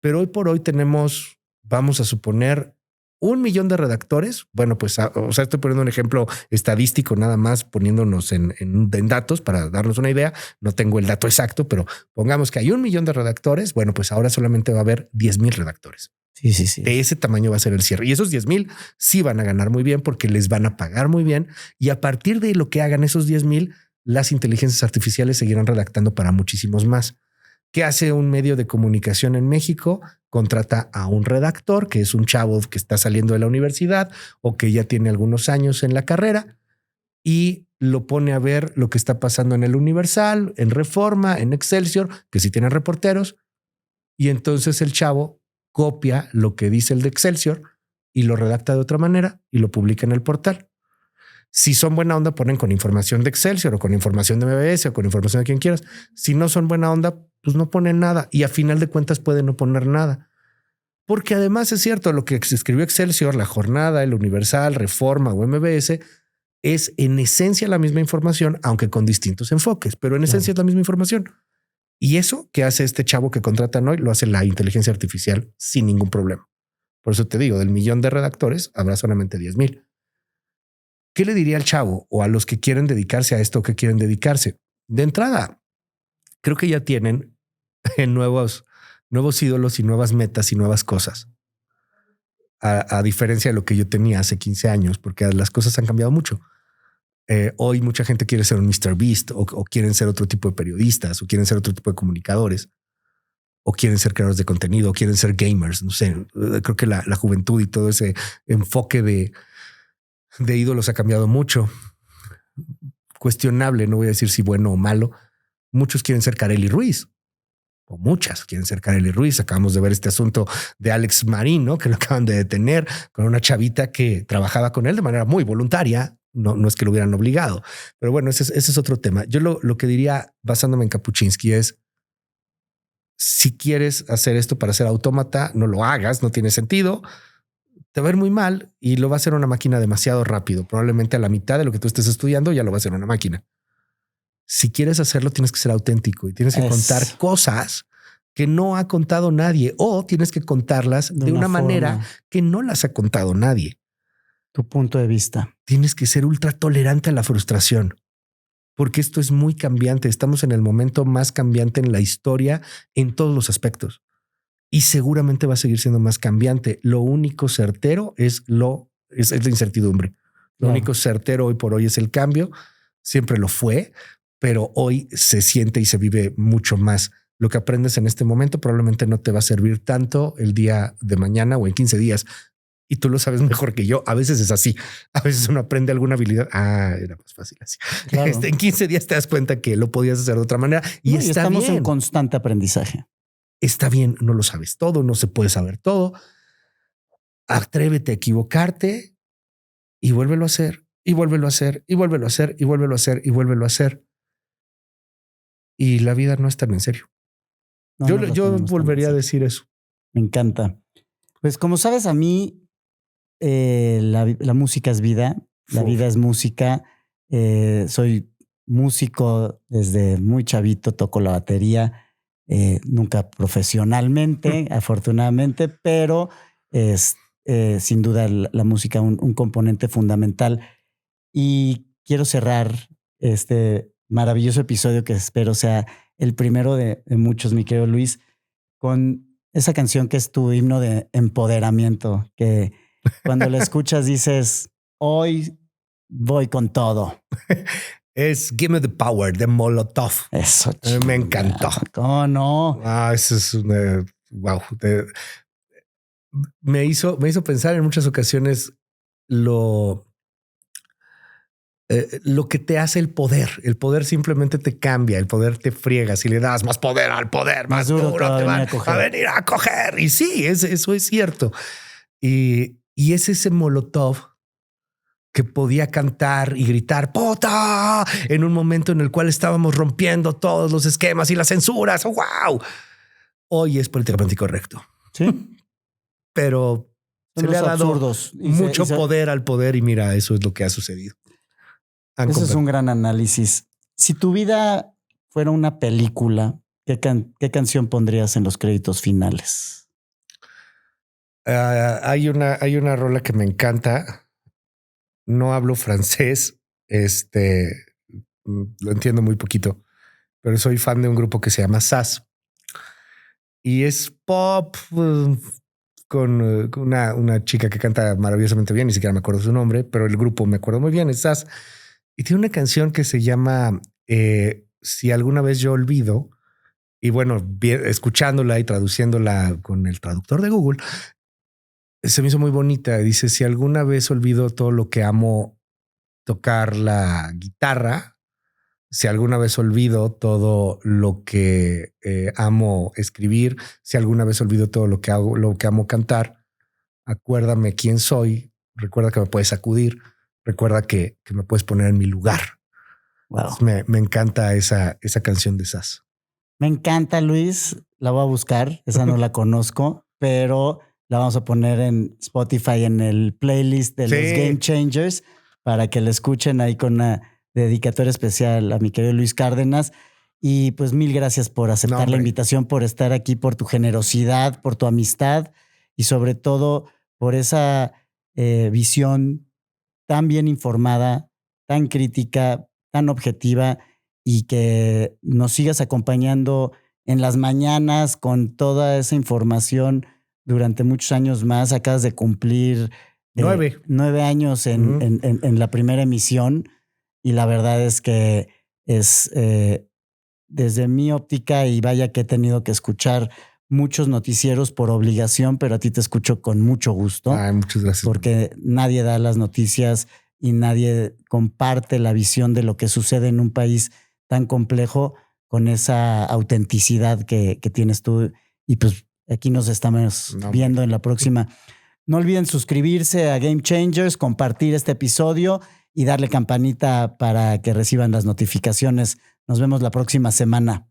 Pero hoy por hoy tenemos, vamos a suponer, 1 millón de redactores. Bueno, pues, estoy poniendo un ejemplo estadístico, nada más poniéndonos en datos para darnos una idea. No tengo el dato exacto, pero pongamos que hay 1 millón de redactores. Bueno, pues ahora solamente va a haber 10,000 redactores. Sí. De ese tamaño va a ser el cierre. Y esos 10,000 sí van a ganar muy bien porque les van a pagar muy bien. Y a partir de lo que hagan esos 10,000, las inteligencias artificiales seguirán redactando para muchísimos más. ¿Qué hace un medio de comunicación en México? Contrata a un redactor, que es un chavo que está saliendo de la universidad o que ya tiene algunos años en la carrera, y lo pone a ver lo que está pasando en el Universal, en Reforma, en Excelsior, que sí tienen reporteros. Y entonces el chavo copia lo que dice el de Excelsior y lo redacta de otra manera y lo publica en el portal. Si son buena onda, ponen con información de Excelsior o con información de MBS o con información de quien quieras. Si no son buena onda, pues no ponen nada, y a final de cuentas pueden no poner nada. Porque además es cierto, lo que se escribió Excelsior, La Jornada, El Universal, Reforma o MBS es en esencia la misma información, aunque con distintos enfoques, pero en esencia es la misma información. Y eso que hace este chavo que contratan hoy lo hace la inteligencia artificial sin ningún problema. Por eso te digo, del 1 millón de redactores habrá solamente 10,000. ¿Qué le diría al chavo o a los que quieren dedicarse a esto, que quieren dedicarse? De entrada, creo que ya tienen nuevos ídolos y nuevas metas y nuevas cosas. A diferencia de lo que yo tenía hace 15 años, porque las cosas han cambiado mucho. Hoy mucha gente quiere ser un Mr. Beast o quieren ser otro tipo de periodistas o quieren ser otro tipo de comunicadores o quieren ser creadores de contenido o quieren ser gamers. No sé, creo que la juventud y todo ese enfoque de ídolos ha cambiado mucho. Cuestionable, no voy a decir si bueno o malo. Muchos quieren ser Karely Ruiz. O muchas quieren ser Karely Ruiz. Acabamos de ver este asunto de Alex Marín, ¿no? Que lo acaban de detener con una chavita que trabajaba con él de manera muy voluntaria. No es que lo hubieran obligado. Pero bueno, ese es otro tema. Yo lo que diría, basándome en Kapuczynski, es: si quieres hacer esto para ser autómata, no lo hagas, no tiene sentido. Te va a ir muy mal y lo va a hacer una máquina demasiado rápido. Probablemente a la mitad de lo que tú estés estudiando ya lo va a hacer una máquina. Si quieres hacerlo, tienes que ser auténtico y tienes que contar cosas que no ha contado nadie, o tienes que contarlas de una manera que no las ha contado nadie. Tu punto de vista. Tienes que ser ultra tolerante a la frustración, porque esto es muy cambiante. Estamos en el momento más cambiante en la historia en todos los aspectos y seguramente va a seguir siendo más cambiante. Lo único certero es la incertidumbre. Lo único certero hoy por hoy es el cambio. Siempre lo fue, pero hoy se siente y se vive mucho más. Lo que aprendes en este momento probablemente no te va a servir tanto el día de mañana o en 15 días. Y tú lo sabes mejor que yo. A veces es así. A veces uno aprende alguna habilidad. Era más fácil así. Claro. En 15 días te das cuenta que lo podías hacer de otra manera y estamos en constante aprendizaje. Está bien. No lo sabes todo. No se puede saber todo. Atrévete a equivocarte y vuélvelo a hacer. y vuélvelo a hacer, y vuélvelo a hacer, y vuélvelo a hacer, y vuélvelo a hacer. Y la vida no es tan en serio. No, Yo volvería a decir eso. Me encanta. Pues como sabes, a mí la música es vida, la vida es música. Soy músico desde muy chavito, toco la batería, nunca profesionalmente, afortunadamente, pero es sin duda la música un componente fundamental. Y quiero cerrar este maravilloso episodio que espero sea el primero de muchos, mi querido Luis, con esa canción que es tu himno de empoderamiento, que cuando la escuchas dices, hoy voy con todo. Es Give Me the Power de Molotov. Eso, me encantó. ¿Cómo no? Eso es una... Wow. Me hizo pensar en muchas ocasiones lo que te hace el poder. El poder simplemente te cambia, el poder te friega. Si le das más poder al poder, más duro te van a venir a coger. Y sí, eso es cierto. Y es ese Molotov que podía cantar y gritar ¡Pota! En un momento en el cual estábamos rompiendo todos los esquemas y las censuras. ¡Wow! Hoy es políticamente incorrecto. Sí. Pero se le ha dado absurdos. mucho poder al poder y mira, eso es lo que ha sucedido. Eso es un gran análisis. Si tu vida fuera una película, ¿qué canción pondrías en los créditos finales? Hay una rola que me encanta. No hablo francés. Lo entiendo muy poquito, pero soy fan de un grupo que se llama SAS. Y es pop con una chica que canta maravillosamente bien. Ni siquiera me acuerdo su nombre, pero el grupo me acuerdo muy bien. Es SAS. Y tiene una canción que se llama Si alguna vez yo olvido. Y bueno, escuchándola y traduciéndola con el traductor de Google, se me hizo muy bonita. Dice, si alguna vez olvido todo lo que amo tocar la guitarra, si alguna vez olvido todo lo que amo escribir, si alguna vez olvido todo lo que hago, lo que amo cantar, acuérdame quién soy, recuerda que me puedes sacudir, recuerda que me puedes poner en mi lugar. Wow. Me encanta esa canción de SAS. Me encanta, Luis. La voy a buscar. Esa no la conozco, pero la vamos a poner en Spotify en el playlist de los Game Changers para que la escuchen ahí con una dedicatoria especial a mi querido Luis Cárdenas. Y pues mil gracias por aceptar la invitación, por estar aquí, por tu generosidad, por tu amistad y sobre todo por esa visión tan bien informada, tan crítica, tan objetiva y que nos sigas acompañando en las mañanas con toda esa información durante muchos años más. Acabas de cumplir 9 años en la primera emisión y la verdad es que es desde mi óptica y vaya que he tenido que escuchar muchos noticieros por obligación, pero a ti te escucho con mucho gusto. Ay, muchas gracias. Porque nadie da las noticias y nadie comparte la visión de lo que sucede en un país tan complejo con esa autenticidad que tienes tú. Y pues aquí nos estamos viendo en la próxima. No olviden suscribirse a Game Changers, compartir este episodio y darle campanita para que reciban las notificaciones. Nos vemos la próxima semana.